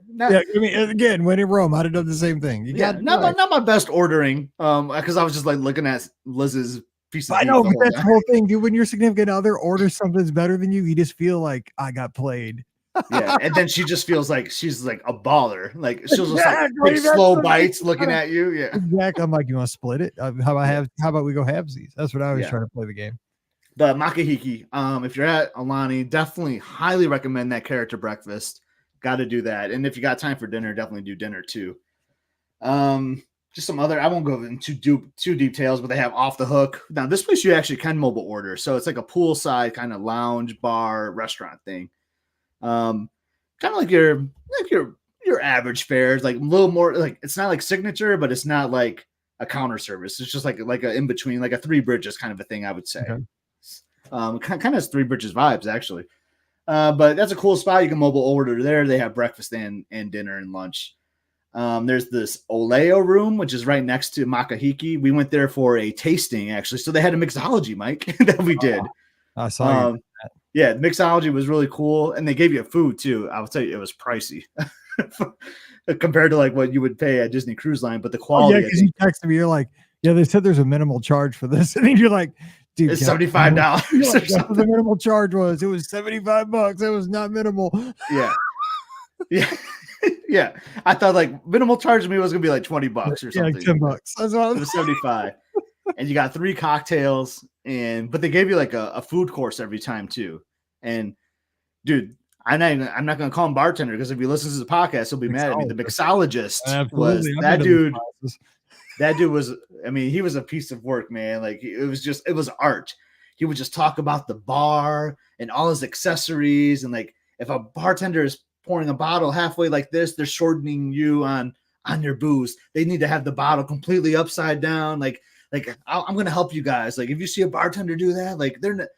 Again, when in Rome, I'd have done the same thing. Not my best ordering, because I was just like looking at Liz's piece of meat. I know, but that's the whole thing, dude. When your significant other orders something that's better than you just feel like I got played. Yeah, and then she just feels like she's like a baller. Like she'll just like big slow bites looking at you. Yeah, exactly. I'm like, you want to split it? How about we go halvesies? That's what I was trying to play the game. The Makahiki. If you're at Aulani, definitely highly recommend that character breakfast. Got to do that. And if you got time for dinner, definitely do dinner too. Just some other, I won't go into too details, but they have Off the Hook. Now, this place you actually can mobile order. So it's like a poolside kind of lounge, bar, restaurant thing. Kind of like your average fares, like a little more like, it's not like signature, but it's not like a counter service. It's just like a in between, like a Three Bridges kind of a thing, I would say. Okay. Kind of has Three Bridges vibes, actually. But that's a cool spot. You can mobile order there. They have breakfast and dinner and lunch. There's this Oleo room, which is right next to Makahiki. We went there for a tasting, actually. So they had a mixology, Mike, that we did. I saw you. Yeah, mixology was really cool. And they gave you food, too. I would tell you it was pricey compared to like what you would pay at Disney Cruise Line. But the quality. Yeah, because you texted me. You're like, yeah, they said there's a minimal charge for this. And then you're like, Dude, it's $75 or that's something. what the minimal charge was. It was $75. It was not minimal. Yeah. Yeah. Yeah. I thought like minimal charge to me was gonna be like $20 or something. Like $10. That's what it was 75. And you got 3 cocktails, but they gave you like a food course every time too. And dude, I'm not gonna call him bartender because if he listens to the podcast, he'll be mad at me. The mixologist was that dude. That dude was, I mean, he was a piece of work, man. Like it was art. He would just talk about the bar and all his accessories. And like if a bartender is pouring a bottle halfway like this, they're shortening you on your booze. They need to have the bottle completely upside down. Like I'm gonna help you guys. Like if you see a bartender do that, like they're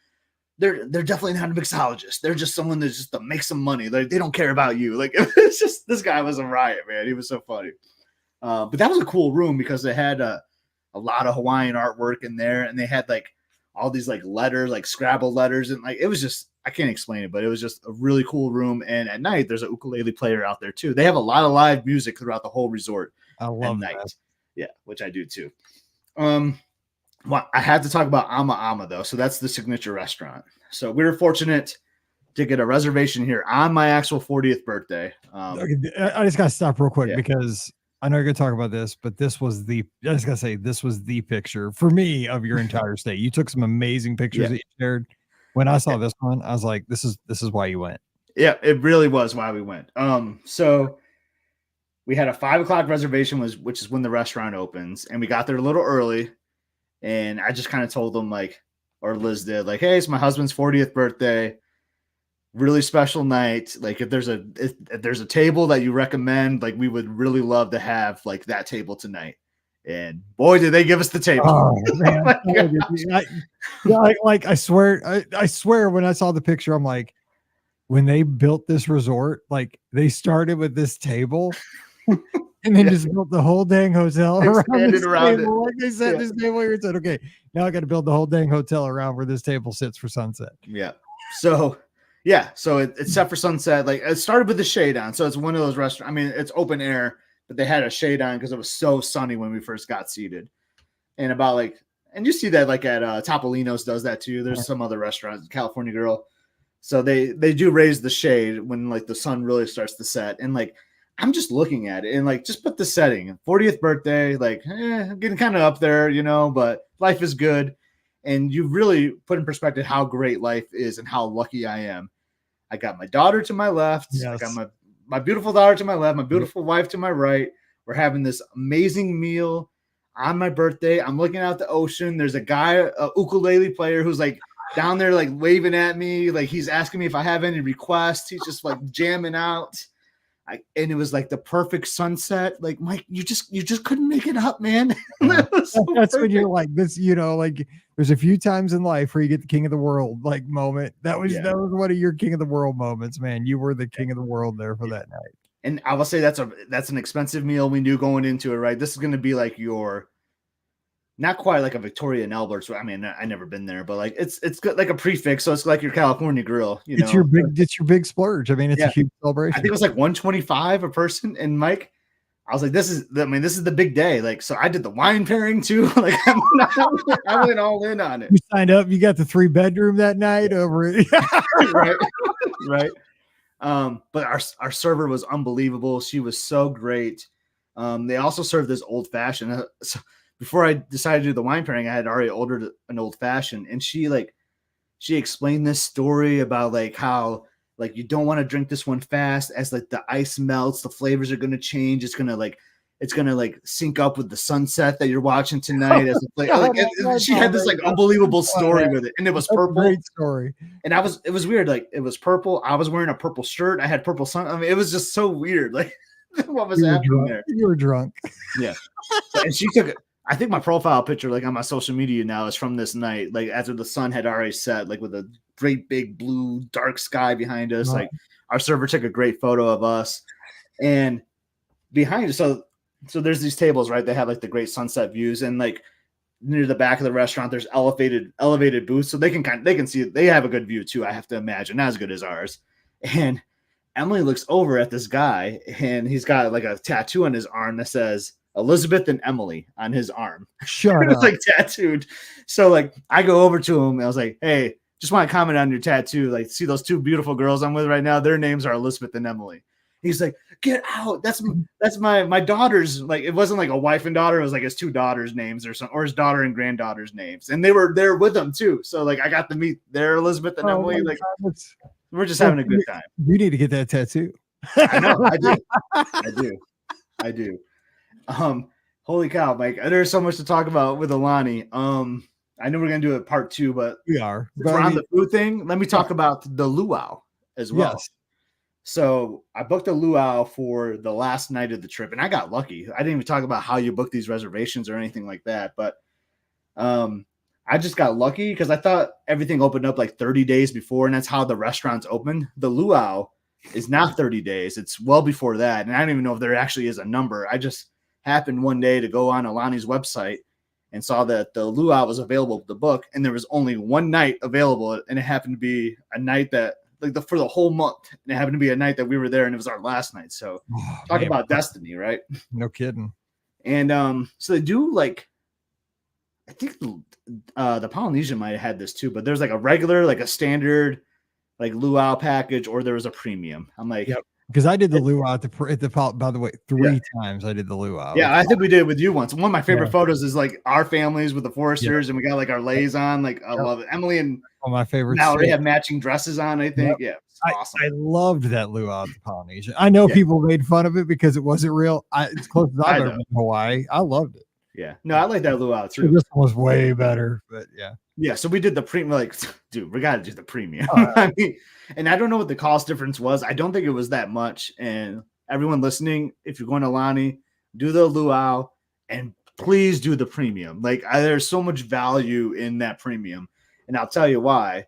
definitely not a mixologist. They're just someone that's just to make some money. Like they don't care about you. Like it's just, this guy was a riot, man. He was so funny. But that was a cool room because they had a lot of Hawaiian artwork in there, and they had like all these like letters, like Scrabble letters, and like it was just, I can't explain it, but it was just a really cool room. And at night, there's a ukulele player out there too. They have a lot of live music throughout the whole resort. I love that. Night. Yeah, which I do too. Well, I had to talk about Ama Ama though. So that's the signature restaurant. So we were fortunate to get a reservation here on my actual 40th birthday. I just got to stop real quick because I know you're going to talk about this, but this was the picture for me of your entire stay. You took some amazing pictures that you shared. When I saw this one, I was like, this is why you went. Yeah, it really was why we went. So we had a 5 o'clock reservation, which is when the restaurant opens, and we got there a little early. And I just kind of told them, like, or Liz did, like, hey, it's my husband's 40th birthday. Really special night. Like if there's a table that you recommend, like we would really love to have like that table tonight. And boy, did they give us the table. Oh, man. I swear when I saw the picture, I'm like, when they built this resort, like they started with this table and then just built the whole dang hotel around this table. Like they set this table here and said, okay, now I got to build the whole dang hotel around where this table sits for sunset. Yeah. So it's set for sunset. Like it started with the shade on. So it's one of those restaurants. I mean, it's open air, but they had a shade on because it was so sunny when we first got seated. And and you see that like at Topolino's does that too. There's some other restaurants, California Girl. So they do raise the shade when like the sun really starts to set. And like I'm just looking at it and like just put the setting. 40th birthday, like getting kind of up there, you know, but life is good. And you really put in perspective how great life is and how lucky I am. I got my daughter to my left. Yes. I got my beautiful daughter to my left, my beautiful wife to my right. We're having this amazing meal on my birthday. I'm looking out the ocean. There's a guy, a ukulele player who's like down there, like waving at me. Like he's asking me if I have any requests. He's just like jamming out. And it was like the perfect sunset. Like Mike, you just couldn't make it up, man. That's when you're like this, you know, like there's a few times in life where you get the king of the world like moment. That was one of your king of the world moments, man. You were the king of the world there for that night. And I will say that's an expensive meal. We knew going into it, right? This is going to be like not quite like a Victoria and Albert's. I mean, I never been there, but like it's good, like a prefix. So it's like your California Grill. It's your big splurge. I mean, it's a huge celebration. I think it was like $125 a person. And Mike, I was like, this is the big day. Like, so I did the wine pairing too. Like I went all in on it. You signed up. You got the 3-bedroom that night over it. Right. But our server was unbelievable. She was so great. They also served this old fashioned. So before I decided to do the wine pairing, I had already ordered an old fashioned, and she explained this story about like how like you don't want to drink this one fast, as like the ice melts, the flavors are going to change. It's going to sync up with the sunset that you're watching tonight. As she had this like unbelievable story with it, and it was purple. Great story. And it was weird. Like it was purple. I was wearing a purple shirt. I had purple sun. I mean, it was just so weird. Like what was happening there? You were drunk. Yeah. And she took it. I think my profile picture, like on my social media now, is from this night, like after the sun had already set, like with a great big blue dark sky behind us. Like our server took a great photo of us, and behind us. So there's these tables, right? They have like the great sunset views, and like near the back of the restaurant, there's elevated booths, so they can see. They have a good view too. I have to imagine, not as good as ours. And Emily looks over at this guy, and he's got like a tattoo on his arm that says Elizabeth and Emily on his arm. Shut It was up. like tattooed. So like I go over to him and I was like, hey, just want to comment on your tattoo. Like, see those two beautiful girls I'm with right now? Their names are Elizabeth and Emily. He's like, get out. That's my daughter's. Like, it wasn't like a wife and daughter. It was like his two daughters' names or something, or his daughter and granddaughter's names. And they were there with him too. So like I got to meet their Elizabeth and Emily. Like we're just having a good time. You need to get that tattoo. I know. I do. Holy cow, Mike. There's so much to talk about with Aulani. I know we're gonna do a part 2, but we're on the food thing. Let me talk about the luau as well. Yes. So I booked a luau for the last night of the trip, and I got lucky. I didn't even talk about how you book these reservations or anything like that, but I just got lucky because I thought everything opened up like 30 days before, and that's how the restaurants open. The luau is not 30 days. It's well before that, and I don't even know if there actually is a number. I just happened one day to go on Aulani's website and saw that the luau was available to book, and there was only one night available, and it happened to be a night that for the whole month, and it happened to be a night that we were there, and it was our last night. So talk about destiny, right? No kidding. And so they do like, I think the Polynesian might have had this too, but there's like a regular, like a standard, like luau package, or there was a premium. I'm like, yep. Because I did the luau at the by the way, 3 times I did the luau. Yeah, I think we did it with you once. One of my favorite photos is like our families with the Foresters, and we got like our lays on. Like I love it. Emily and one of my favorites. Now they have matching dresses on. I think. Yeah, awesome. I loved that luau at the Polynesian. I know people made fun of it because it wasn't real. It's close as I've ever been to Hawaii. I loved it. Yeah, no, I like that luau too. This one was way better, but yeah. Yeah, so we did the premium. Like, dude, we got to do the premium. I mean, and I don't know what the cost difference was. I don't think it was that much. And everyone listening, if you're going to Aulani, do the luau and please do the premium. Like, there's so much value in that premium, and I'll tell you why.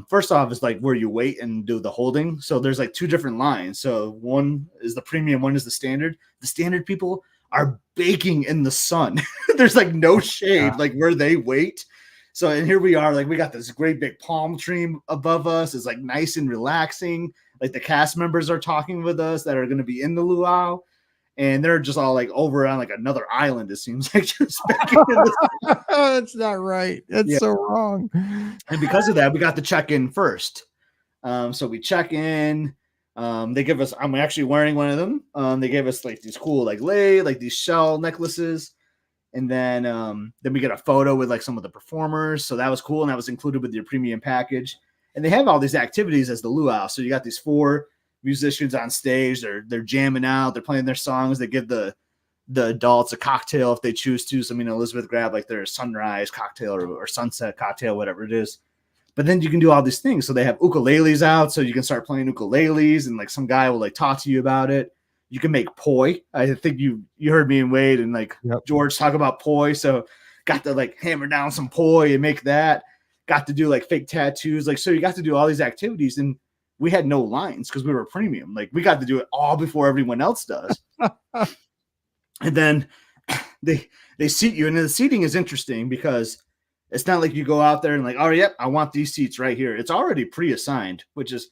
First off, it's like where you wait and do the holding. So there's like 2 different lines. So one is the premium, one is the standard. The standard people are baking in the sun. There's like no shade, like where they wait. So, and here we are, like we got this great big palm tree above us. It's like nice and relaxing. Like the cast members are talking with us that are going to be in the luau, and they're just all like over on like another island. It seems like just that's not right. That's so wrong. And because of that, we got to check in first. So we check in. They give us. I'm actually wearing one of them. They gave us like these cool like these shell necklaces. And then we get a photo with like some of the performers. So that was cool. And that was included with your premium package. And they have all these activities as the luau. So you got these 4 musicians on stage. They're jamming out. They're playing their songs. They give the adults a cocktail if they choose to. So, I mean, Elizabeth grabbed like their sunrise cocktail or sunset cocktail, whatever it is. But then you can do all these things. So they have ukuleles out. So you can start playing ukuleles. And like some guy will like talk to you about it. You can make poi. I think you heard me and Wade and like George talk about poi. So got to like hammer down some poi and make that. Got to do like fake tattoos. Like, so you got to do all these activities, and we had no lines because we were premium. Like we got to do it all before everyone else does. And then they seat you. And the seating is interesting because it's not like you go out there and like, oh, yep, I want these seats right here. It's already pre-assigned, which is,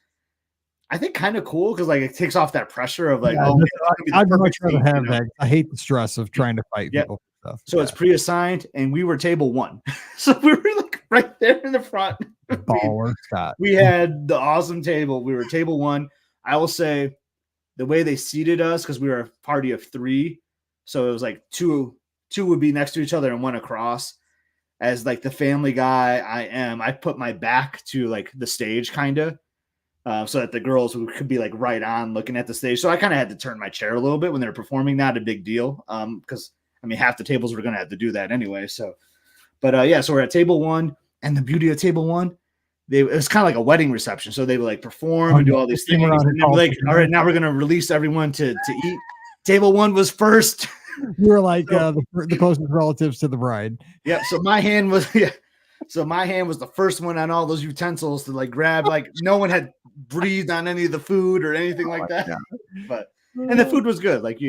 I think, kind of cool because like it takes off that pressure of like, I'd much rather have that. I hate the stress of trying to fight people. Stuff. So it's pre-assigned, and we were table 1, so we were like right there in the front. Baller, Scott. We had the awesome table. We were table 1. I will say the way they seated us, because we were a party of 3, so it was like two would be next to each other and 1 across. As like the family guy I put my back to like the stage kind of. So that the girls could be like right on looking at the stage. So I kind of had to turn my chair a little bit when they were performing. Not a big deal. Because I mean, half the tables were going to have to do that anyway. So, but so we're at table 1, and the beauty of table 1, it was kind of like a wedding reception. So they would like perform and do all these things. And then like, all right, now we're going to release everyone to eat. Table 1 was first. You were like the closest relatives to the bride. Yeah. So my hand was, So my hand was the first one on all those utensils to like grab. Like no one had breathed on any of the food or anything like that. But and the food was good. Like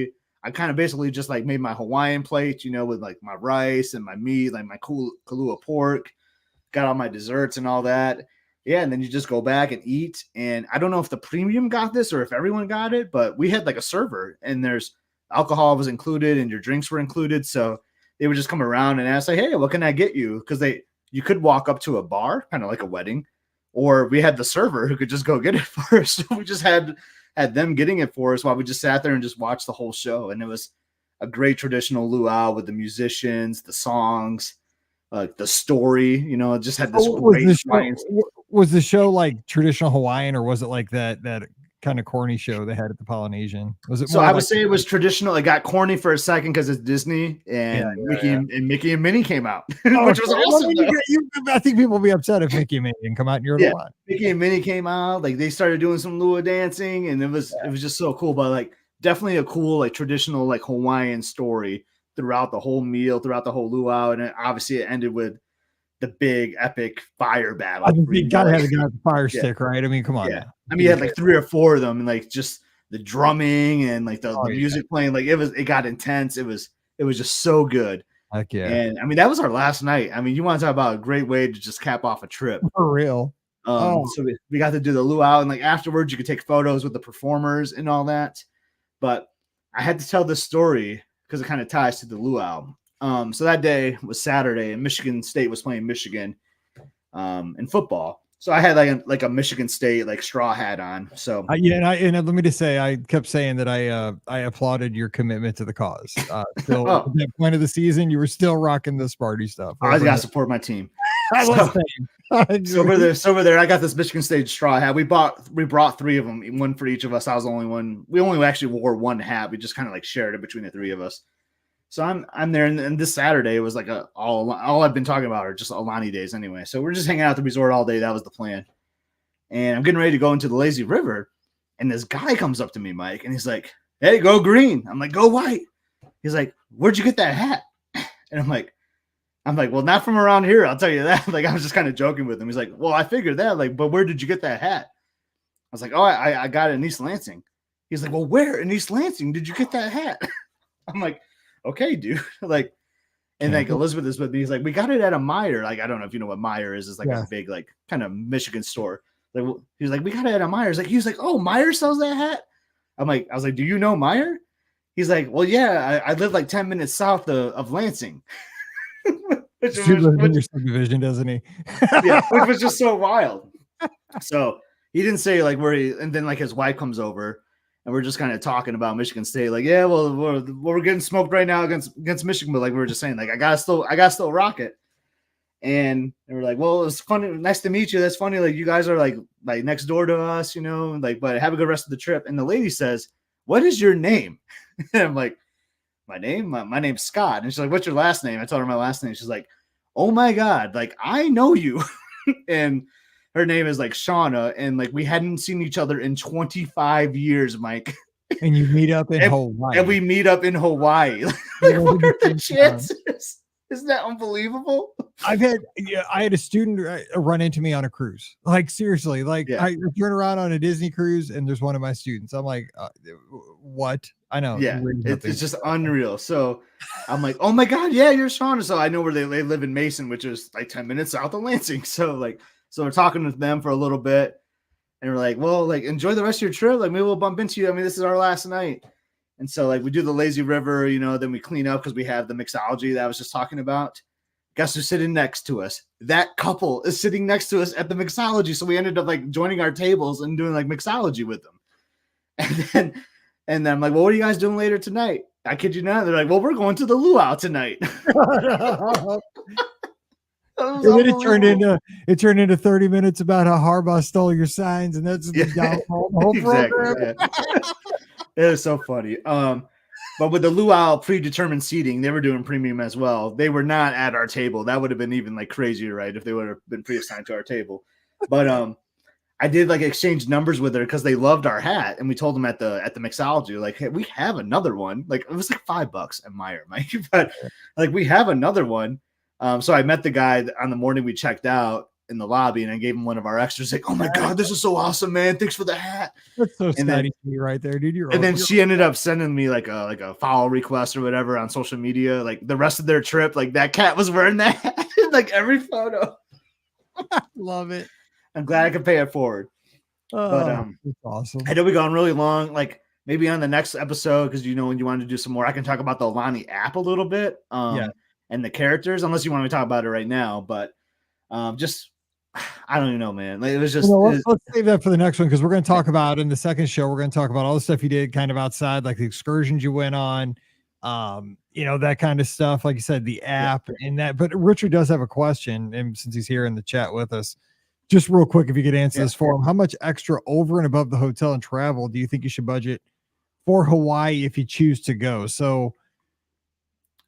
I kind of basically just like made my Hawaiian plate, with like my rice and my meat, like my Kahlua pork. Got all my desserts and all that. Yeah, and then you just go back and eat. And I don't know if the premium got this or if everyone got it, but we had like a server, and there's alcohol was included and your drinks were included. So they would just come around and ask, like, hey, what can I get you? Because you could walk up to a bar, kind of like a wedding, or we had the server who could just go get it for us. So we just had them getting it for us while we just sat there and just watched the whole show. And it was a great traditional luau with the musicians, the songs, the story, it just had this great. Was the show like traditional Hawaiian, or was it like that kind of corny show they had at the Polynesian? Was it? So I would say it was traditional. It got corny for a second because it's Disney, and Mickey and Minnie came out, which was awesome. I think people will be upset if Mickey and Minnie didn't come out in your little line. Mickey and Minnie came out, like they started doing some luau dancing, and it was just so cool. But like definitely a cool like traditional like Hawaiian story throughout the whole meal, throughout the whole luau, and obviously it ended with the big epic fire battle. I mean, you gotta have the guy with the fire stick, right? I mean, come on. Yeah. I mean, you had like 3 or 4 of them, and like just the drumming and like the music playing, like it got intense. It was just so good. Heck yeah. And I mean, that was our last night. I mean, you want to talk about a great way to just cap off a trip. For real. So we got to do the luau, and like afterwards you could take photos with the performers and all that. But I had to tell this story because it kind of ties to the luau. So that day was Saturday, and Michigan State was playing Michigan in football. So I had like a Michigan State like straw hat on. So and let me just say, I kept saying that I applauded your commitment to the cause. Still at that point of the season, you were still rocking the Sparty stuff. I got to support my team. So over there, I got this Michigan State straw hat. We brought 3 of them, one for each of us. I was the only one. We only actually wore one hat. We just kind of like shared it between the 3 of us. So I'm there, and this Saturday was like all I've been talking about are just Aulani days anyway. So we're just hanging out at the resort all day. That was the plan. And I'm getting ready to go into the lazy river, and this guy comes up to me, Mike, and he's like, "Hey, go green." I'm like, "Go white." He's like, "Where'd you get that hat?" And I'm like, "Well, not from around here, I'll tell you that." Like I was just kind of joking with him. He's like, "Well, I figured that. Like, but where did you get that hat?" I was like, "Oh, I got it in East Lansing." He's like, "Well, where in East Lansing did you get that hat?" I'm like, okay, dude. Like, and like Elizabeth is with me. He's like, we got it at a Meijer. Like, I don't know if you know what Meijer is. It's like a big, like, kind of Michigan store. Like, he's like, we got it at a Meijer. He was like, oh, Meijer sells that hat. I was like, do you know Meijer? He's like, well, yeah, I live like 10 minutes south of Lansing. which your subdivision, doesn't he? Yeah, which was just so wild. So he didn't say like where and then like his wife comes over. And we're just kind of talking about Michigan State, like, yeah, well, we're getting smoked right now against Michigan, but like we were just saying, like, I gotta still rock it. And we're like, well, it's funny, nice to meet you. That's funny, like you guys are like next door to us, like, but have a good rest of the trip. And the lady says, "What is your name?" And I'm like, my name, my name's Scott. And she's like, "What's your last name?" I told her my last name. She's like, "Oh my God, like I know you." And her name is like Shauna, and like we hadn't seen each other in 25 years, Mike. And you meet up in Hawaii. And we meet up in Hawaii. Like, what are the chances? Isn't that unbelievable? I had a student run into me on a cruise. Like seriously, like I turn around on a Disney cruise, and there's one of my students. I'm like, what? I know. Yeah, it's just unreal. So I'm like, oh my God, yeah, you're Shauna. So I know where they live in Mason, which is like 10 minutes south of Lansing. So we're talking with them for a little bit, and we're like, well, like, enjoy the rest of your trip. Like, maybe we'll bump into you. I mean, this is our last night. And so, like, we do the lazy river, then we clean up because we have the mixology that I was just talking about. Guess who's sitting next to us? That couple is sitting next to us at the mixology. So we ended up, like, joining our tables and doing, like, mixology with them. And then I'm like, well, what are you guys doing later tonight? I kid you not. They're like, well, we're going to the luau tonight. And then it turned into 30 minutes about how Harbaugh stole your signs, and that's the whole program. Yeah. It was so funny. But with the luau predetermined seating, they were doing premium as well. They were not at our table. That would have been even like crazier, right? If they would have been pre-assigned to our table. But I did like exchange numbers with her because they loved our hat, and we told them at the mixology, like, hey, we have another one. Like it was like $5 at Meijer, Mike, but like we have another one. So I met the guy on the morning we checked out in the lobby, and I gave him one of our extras. Like, oh my God, this is so awesome, man! Thanks for the hat. That's so snotty to me right there, dude. Then she ended up sending me like a follow request or whatever on social media. Like the rest of their trip, like that cat was wearing that hat in like every photo. Love it. I'm glad I could pay it forward. But that's awesome. I know we gone really long. Like maybe on the next episode, because when you want to do some more, I can talk about the Aulani app a little bit, and the characters, unless you want me to talk about it right now. But just I don't even know, man. Like, it was just let's save that for the next one, because we're going to talk about in the second show. We're going to talk about all the stuff you did kind of outside, like the excursions you went on, that kind of stuff. Like you said, the app and that. But Richard does have a question, and since he's here in the chat with us, just real quick, if you could answer this for him, how much extra over and above the hotel and travel do you think you should budget for Hawaii if you choose to go? So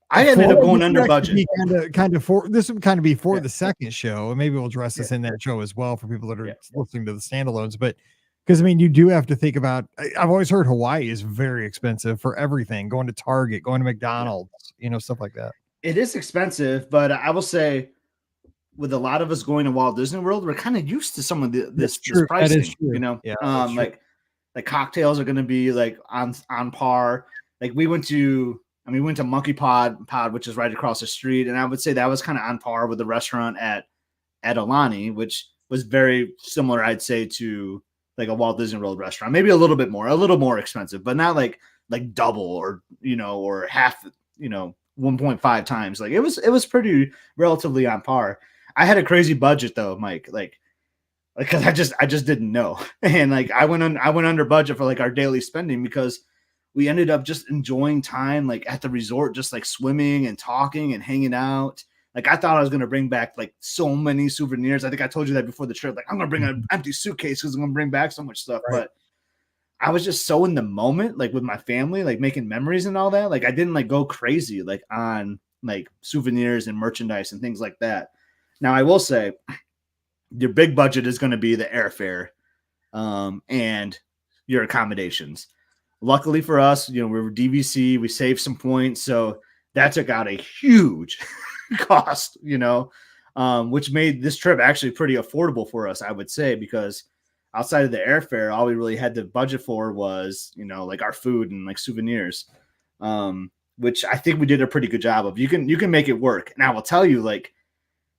I ended up going under budget. Kind of for this would kind of be for the second show, and maybe we'll address this in that show as well for people that are listening to the standalones. But because I mean, you do have to think about. I've always heard Hawaii is very expensive for everything. Going to Target, going to McDonald's, stuff like that. It is expensive, but I will say, with a lot of us going to Walt Disney World, we're kind of used to some of this pricing. Like cocktails are going to be like on par. Like we went to Monkey Pod, which is right across the street, and I would say that was kind of on par with the restaurant at Aulani, which was very similar, I'd say, to like a Walt Disney World restaurant. Maybe a little more expensive, but not like double or or half, 1.5 times. Like it was pretty relatively on par. I had a crazy budget though, Mike. Like because I just didn't know, and like I went under budget for like our daily spending because we ended up just enjoying time like at the resort, just like swimming and talking and hanging out. Like I thought I was gonna bring back like so many souvenirs. I think I told you that before the trip. Like I'm gonna bring an empty suitcase because I'm gonna bring back so much stuff. Right. But I was just so in the moment, like with my family, like making memories and all that. Like I didn't like go crazy like on like souvenirs and merchandise and things like that. Now I will say your big budget is going to be the airfare and your accommodations. Luckily for us, we were DVC, we saved some points. So that took out a huge cost, which made this trip actually pretty affordable for us, I would say, because outside of the airfare, all we really had to budget for was, like our food and like souvenirs, which I think we did a pretty good job of. You can make it work. And I will tell you, like,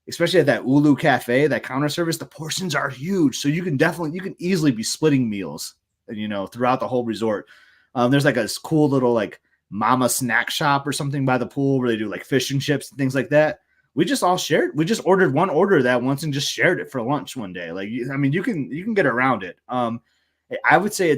especially at that Ulu Cafe, that counter service, the portions are huge. So you can easily be splitting meals, throughout the whole resort. There's like a cool little like mama snack shop or something by the pool where they do like fish and chips and things like that. We just all shared. We just ordered one order of that once and just shared it for lunch one day. Like, I mean, you can get around it. I would say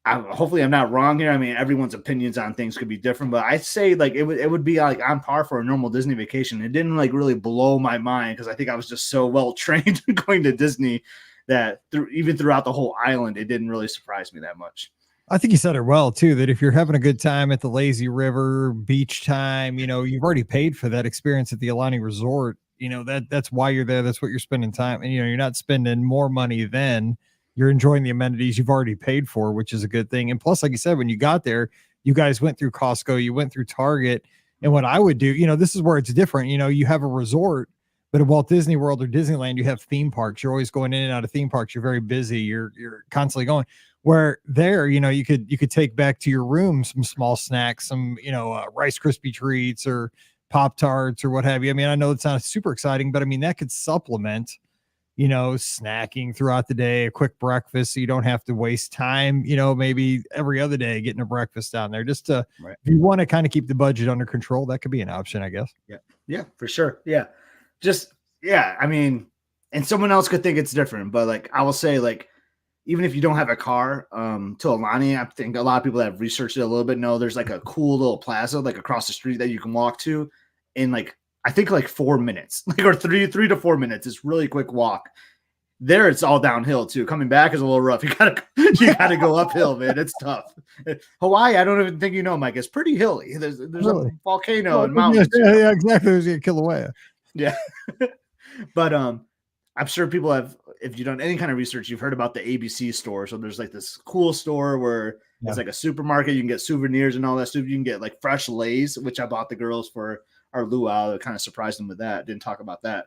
hopefully I'm not wrong here. I mean, everyone's opinions on things could be different, but I'd say like it would be like on par for a normal Disney vacation. It didn't like really blow my mind because I think I was just so well trained going to Disney that even throughout the whole island, it didn't really surprise me that much. I think you said it well too, that if you're having a good time at the lazy river beach time, you've already paid for that experience at the Aulani Resort. That's why you're there. That's what you're spending time. And, you're not spending more money then. You're enjoying the amenities you've already paid for, which is a good thing. And plus, like you said, when you got there, you guys went through Costco, you went through Target. And what I would do, this is where it's different. You have a resort, but at Walt Disney World or Disneyland, you have theme parks. You're always going in and out of theme parks. You're very busy. You're constantly going. Where there, you could take back to your room some small snacks, some, Rice Krispie treats or Pop-Tarts or what have you. I mean, I know it's not super exciting, but I mean, that could supplement, snacking throughout the day, a quick breakfast. So you don't have to waste time, maybe every other day getting a breakfast down there just to, if you want to kind of keep the budget under control, that could be an option, I guess. Yeah. Yeah, for sure. Yeah. I mean, and someone else could think it's different, but like, I will say like, even if you don't have a car, to Aulani, I think a lot of people that have researched it a little bit know there's like a cool little plaza like across the street that you can walk to in like, I think like 4 minutes, like, or three to 4 minutes. It's really quick walk. There, it's all downhill too. Coming back is a little rough. You gotta go uphill, man. It's tough. Hawaii, I don't even think Mike. It's pretty hilly. There's really? A volcano and mountains. Yeah, exactly. There's a Kilauea. Yeah, but I'm sure people have, if you've done any kind of research, you've heard about the ABC store. So there's like this cool store where it's like a supermarket. You can get souvenirs and all that stuff. You can get like fresh Lay's, which I bought the girls for our luau. It kind of surprised them with that. Didn't talk about that.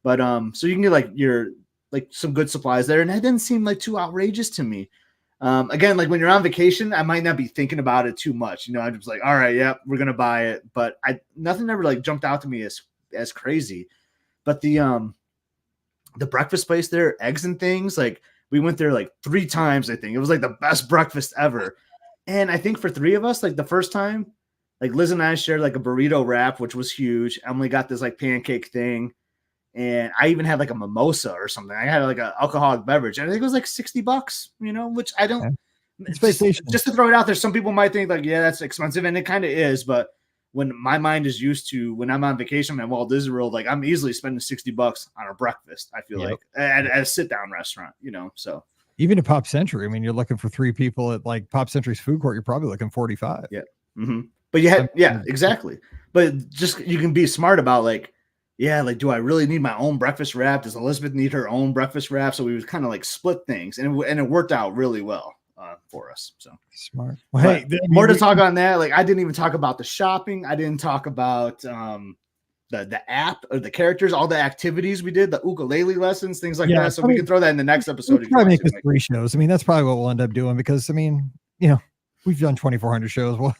But so you can get like some good supplies there. And that didn't seem like too outrageous to me. Again, like when you're on vacation, I might not be thinking about it too much. I'm just like, all right, yeah, we're going to buy it. But nothing ever like jumped out to me as crazy. But the breakfast place there, eggs and things, like we went there like 3 times. I think it was like the best breakfast ever. And I think for three of us, like the first time, like Liz and I shared like a burrito wrap, which was huge. Emily got this like pancake thing. And I even had like a mimosa or something. I had like an alcoholic beverage. And I think it was like $60, which I don't, it's vacation. Just to throw it out there. Some people might think like, yeah, that's expensive. And it kind of is. But when my mind is used to, when I'm on vacation at Walt Disney World, like I'm easily spending $60 on a breakfast. I feel like at a sit down restaurant, so. Even at Pop Century, I mean, you're looking for three people at like Pop Century's food court. You're probably looking 45. Yeah. Mm-hmm. But yeah, exactly. But just, you can be smart about like, yeah, like, do I really need my own breakfast wrap? Does Elizabeth need her own breakfast wrap? So we would kind of like split things, and it worked out really well for us. So smart. Well, hey, more to talk on that. Like, I didn't even talk about the shopping. I didn't talk about the app or the characters, all the activities we did, the ukulele lessons, things like that. So we can throw that in the next episode. We'll probably make this 3 shows. I mean, that's probably what we'll end up doing because, I mean, we've done 2,400 shows. Well,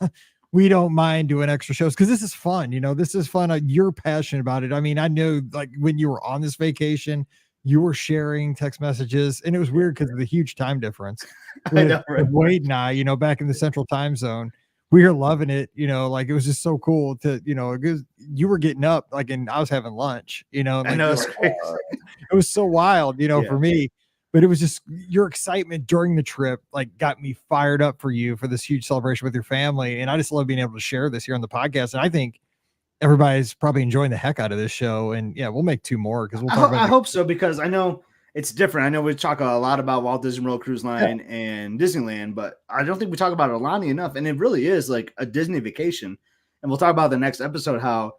we don't mind doing extra shows because this is fun. This is fun. You're passionate about it. I mean, I know like when you were on this vacation, you were sharing text messages, and it was weird because of the huge time difference. I know, right? With Wade and I, back in the central time zone, we were loving it. Like it was just so cool to, you were getting up like, and I was having lunch, like, I know. it was so wild, for me. But it was just your excitement during the trip, like got me fired up for you for this huge celebration with your family. And I just love being able to share this here on the podcast. And I think everybody's probably enjoying the heck out of this show. And yeah, we'll make 2 more because we'll talk about I hope so, because I know it's different. I know we talk a lot about Walt Disney World Cruise Line and Disneyland, but I don't think we talk about Aulani enough. And it really is like a Disney vacation. And we'll talk about the next episode how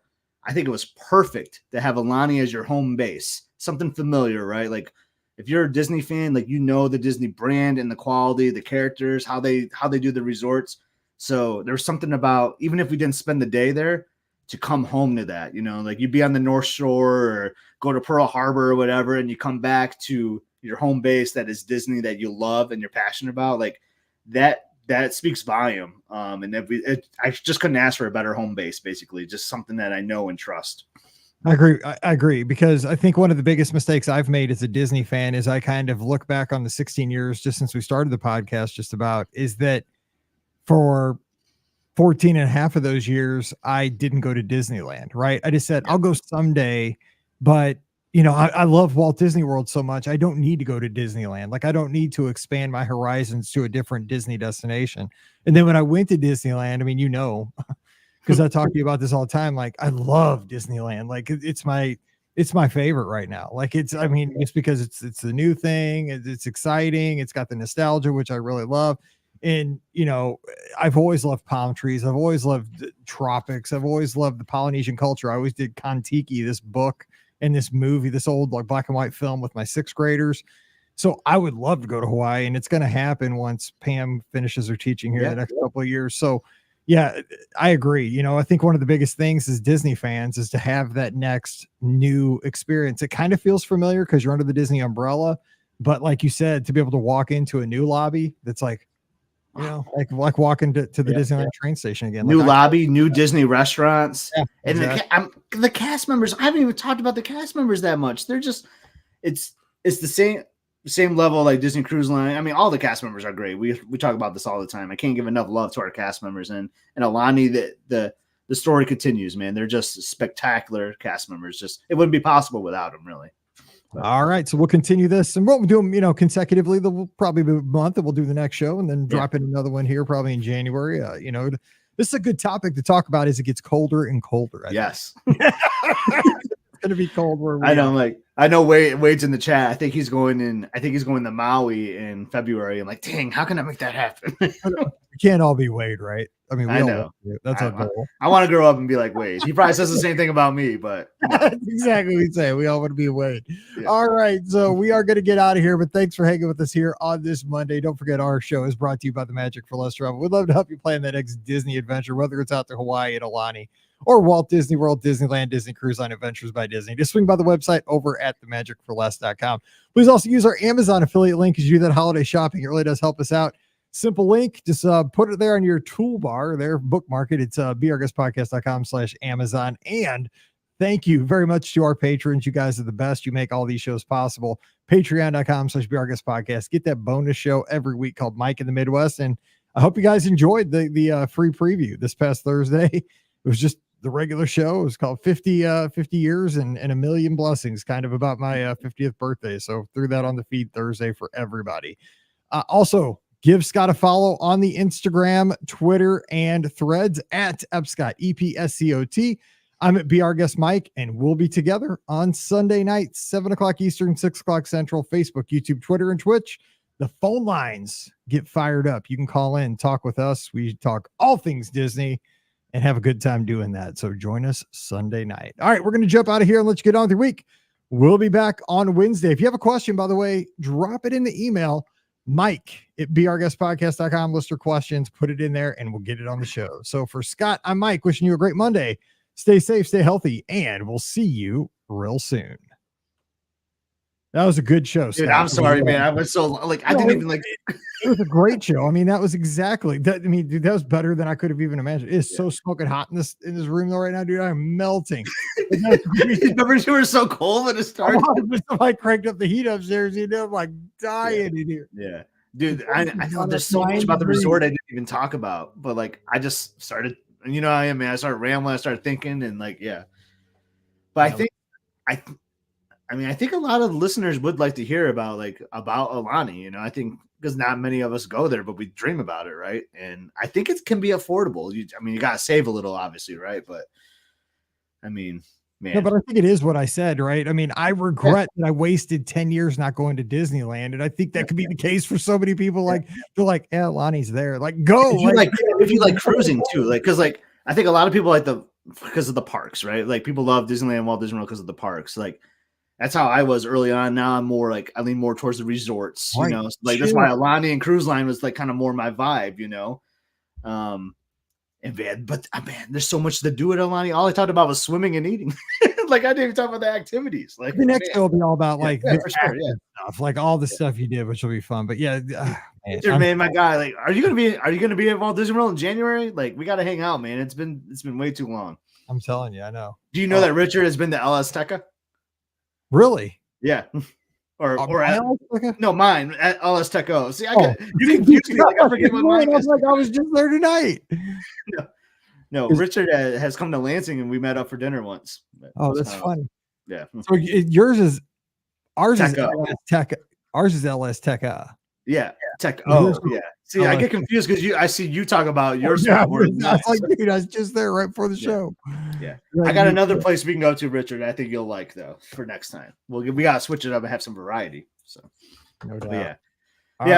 I think it was perfect to have Aulani as your home base, something familiar, right? Like, if you're a Disney fan, like, the Disney brand and the quality, the characters, how they do the resorts. So there's something about, even if we didn't spend the day there, to come home to that, like you'd be on the North Shore or go to Pearl Harbor or whatever, and you come back to your home base that is Disney that you love and you're passionate about, like that speaks volume. And I just couldn't ask for a better home base, basically, just something that I know and trust. I agree, because I think one of the biggest mistakes I've made as a Disney fan is I kind of look back on the 16 years just since we started the podcast, just about, is that for 14 and a half of those years, I didn't go to Disneyland, right? I just said, I'll go someday, but I love Walt Disney World so much. I don't need to go to Disneyland. Like, I don't need to expand my horizons to a different Disney destination. And then when I went to Disneyland, I mean, because I talk to you about this all the time. Like, I love Disneyland. Like, it's my favorite right now. Like, it's because it's the new thing. It's exciting. It's got the nostalgia, which I really love. And, I've always loved palm trees. I've always loved tropics. I've always loved the Polynesian culture. I always did Kon-Tiki, this book and this movie, this old like black and white film with my 6th graders. So I would love to go to Hawaii, and it's going to happen once Pam finishes her teaching here the next couple of years. So yeah, I agree. I think one of the biggest things as Disney fans is to have that next new experience. It kind of feels familiar because you're under the Disney umbrella, but like you said, to be able to walk into a new lobby that's like, like walking to the Disneyland train station again. New lobby, new Disney restaurants. Yeah, and the cast members, I haven't even talked about the cast members that much. They're just, it's the same level like Disney Cruise Line. I mean, all the cast members are great. We talk about this all the time. I can't give enough love to our cast members. And Aulani, the story continues, man. They're just spectacular cast members. Just, it wouldn't be possible without them, really. All right, so we'll continue this, and we'll do them, consecutively. We'll probably be a month, and we'll do the next show, and then drop in another one here, probably in January. This is a good topic to talk about as it gets colder and colder. Yes. It's going to be cold where we are. I know Wade's in the chat. I think he's going to Maui in February. I'm like, dang, how can I make that happen? We can't all be Wade, right? I mean, we I all know. That's our goal. I want to grow up and be like Wade. He probably says the same thing about me, but that's exactly what we say. We all want to be Wade. Yeah. All right, so we are going to get out of here, but thanks for hanging with us here on this Monday. Don't forget, our show is brought to you by the Magic for Less Travel. We'd love to help you plan that next Disney adventure, whether it's out to Hawaii and Aulani or Walt Disney World, Disneyland, Disney Cruise Line Adventures by Disney. Just swing by the website over at themagicforless.com. Please also use our Amazon affiliate link as you do that holiday shopping. It really does help us out. Simple link. Just put it there on your toolbar there, bookmark it. It's beourguestpodcast.com/Amazon. And thank you very much to our patrons. You guys are the best. You make all these shows possible. Patreon.com/beourguestpodcast. Get that bonus show every week called Mike in the Midwest. And I hope you guys enjoyed the free preview this past Thursday. It was just the regular show. It was called 50 years and a million blessings, kind of about my 50th birthday. So threw that on the feed Thursday for everybody. Also, give Scott a follow on the Instagram, Twitter, and Threads at Epscott, EPSCOT. I'm at Be Our Guest Mike, and we'll be together on Sunday night, 7 o'clock Eastern, 6 o'clock Central, Facebook, YouTube, Twitter, and Twitch. The phone lines get fired up. You can call in, talk with us. We talk all things Disney and have a good time doing that. So join us Sunday night. All right, we're going to jump out of here and let you get on with your week. We'll be back on Wednesday. If you have a question, by the way, drop it in the email, Mike at beourguestpodcast.com. List your questions, put it in there, and we'll get it on the show. So for Scott, I'm Mike, wishing you a great Monday. Stay safe, stay healthy, and we'll see you real soon. That was a good show, dude. Scott. I'm sorry, man. I was so like I didn't even like. It was a great show. I mean, that was exactly that. I mean, dude, that was better than I could have even imagined. It's so smoking hot in this room though right now, dude. I'm melting. Remember, you were so cold when it started. I cranked up the heat upstairs. You know, I'm like dying in here. Yeah, dude. I know there's so much about the resort I didn't even talk about, but like I just started. You know, I started rambling. I started thinking, and like, yeah. But I think a lot of listeners would like to hear about Aulani. You know, I think because not many of us go there, but we dream about it, right? And I think it can be affordable. You got to save a little, obviously, right? But I mean, man. No, but I think it is what I said, right? I mean, I regret that I wasted 10 years not going to Disneyland. And I think that could be the case for so many people. Like, they're like, yeah, Lonnie's there. Like, go. If you like cruising too, like, because like, I think a lot of people like because of the parks, right? Like, people love Disneyland, Walt Disney World because of the parks. Like, that's how I was early on. Now I'm more like, I lean more towards the resorts, you know? Like, that's why Aulani and Cruise Line was like kind of more my vibe, you know? And man, there's so much to do at Aulani. All I talked about was swimming and eating. Like, I didn't even talk about the activities. Like, the next show will be all about for sure, stuff, like all the stuff you did, which will be fun. But yeah, man, my guy, like, are you gonna be at Walt Disney World in January? Like, we got to hang out, man. It's been way too long. I'm telling you, I know. Do you know that Richard has been to El Azteca? Really? Yeah. No, mine at El Azteca. See, you confused me. Like, I forget what mine is. I was just there tonight. No, Richard has come to Lansing and we met up for dinner once. Oh, that's funny. Yeah. So ours is LS Tech. Ours is LS Tech. Yeah. Tech. Oh, yeah. See, I get confused because I see you talk about yours. I was dude, I was just there right before the show. Yeah. I got another place we can go to, Richard. I think you'll like though for next time. We got to switch it up and have some variety. So, no doubt. Yeah.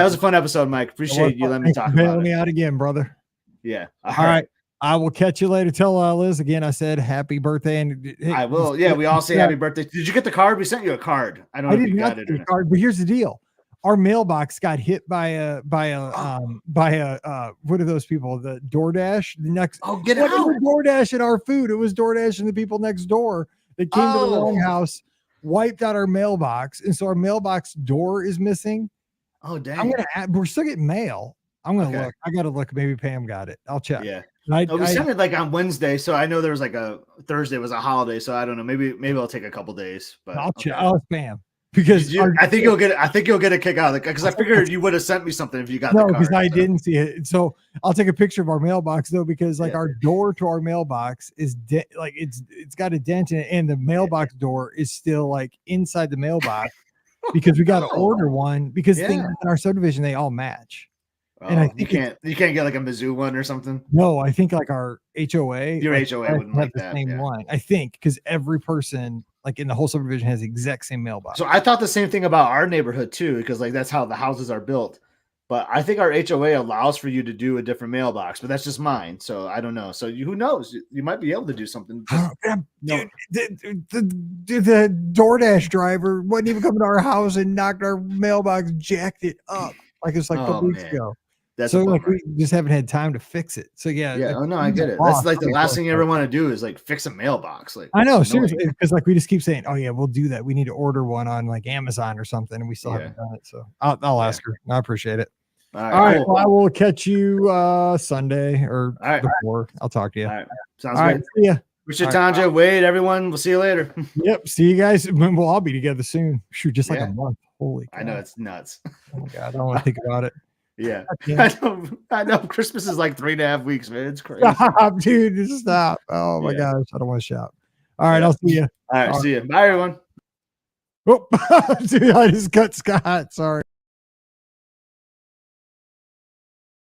It was a fun episode, Mike. Appreciate you letting me talk about it. Me out again, brother. Yeah. All right. I will catch you later. Tell Liz again I said happy birthday. And hey, I will. Yeah, we all say happy birthday. Did you get the card? We sent you a card. I don't know if you got it. Card, but here's the deal. Our mailbox got hit by a what are those people? The DoorDash. The next get out. DoorDash and our food. It was DoorDash and the people next door that came to the wrong house, wiped out our mailbox, and so our mailbox door is missing. Oh dang! We're still getting mail. I'm gonna look. I gotta look. Maybe Pam got it. I'll check. Yeah. We sent it like on Wednesday, so I know there was like a Thursday was a holiday, so I don't know. Maybe I'll take a couple days, but I'll check. I'll spam because I think you'll get a kick out of it because I figured you would have sent me something if you got the card. Because I didn't see it. So I'll take a picture of our mailbox though, because like our door to our mailbox is it's got a dent in it, and the mailbox door is still like inside the mailbox because we got to order one because things in our subdivision they all match. And I think you can't get like a Mizzou one or something. No, I think like our HOA, your HOA wouldn't like that. Same one, I think, because every person like in the whole subdivision has the exact same mailbox. So I thought the same thing about our neighborhood too, because like that's how the houses are built. But I think our HOA allows for you to do a different mailbox, but that's just mine. So I don't know. So who knows? You might be able to do something. Dude, the DoorDash driver wouldn't even come to our house and knocked our mailbox, jacked it up like it's like a couple weeks ago. That's so like we just haven't had time to fix it. So yeah. Oh no, I get it. That's like the last thing you ever want to do is like fix a mailbox. Like I know, seriously, because like we just keep saying, oh yeah, we'll do that. We need to order one on like Amazon or something, and we still haven't done it. So I'll ask her. I appreciate it. All right. Cool. Well, I will catch you Sunday or before. I'll talk to you. All right. Sounds good. See ya. Richard, Tanja, Wade, everyone. We'll see you later. Yep. See you guys. We'll all be together soon. Shoot, just like a month. Holy cow. I know, it's nuts. Oh my God. I don't want to think about it. Yeah. Yeah. I know. Christmas is like 3.5 weeks, man. It's crazy. Stop, dude. Just stop. Oh my gosh. I don't want to shout. All right. I'll see you. All right. See you. Bye, everyone. Oh, dude, I just cut Scott. Sorry.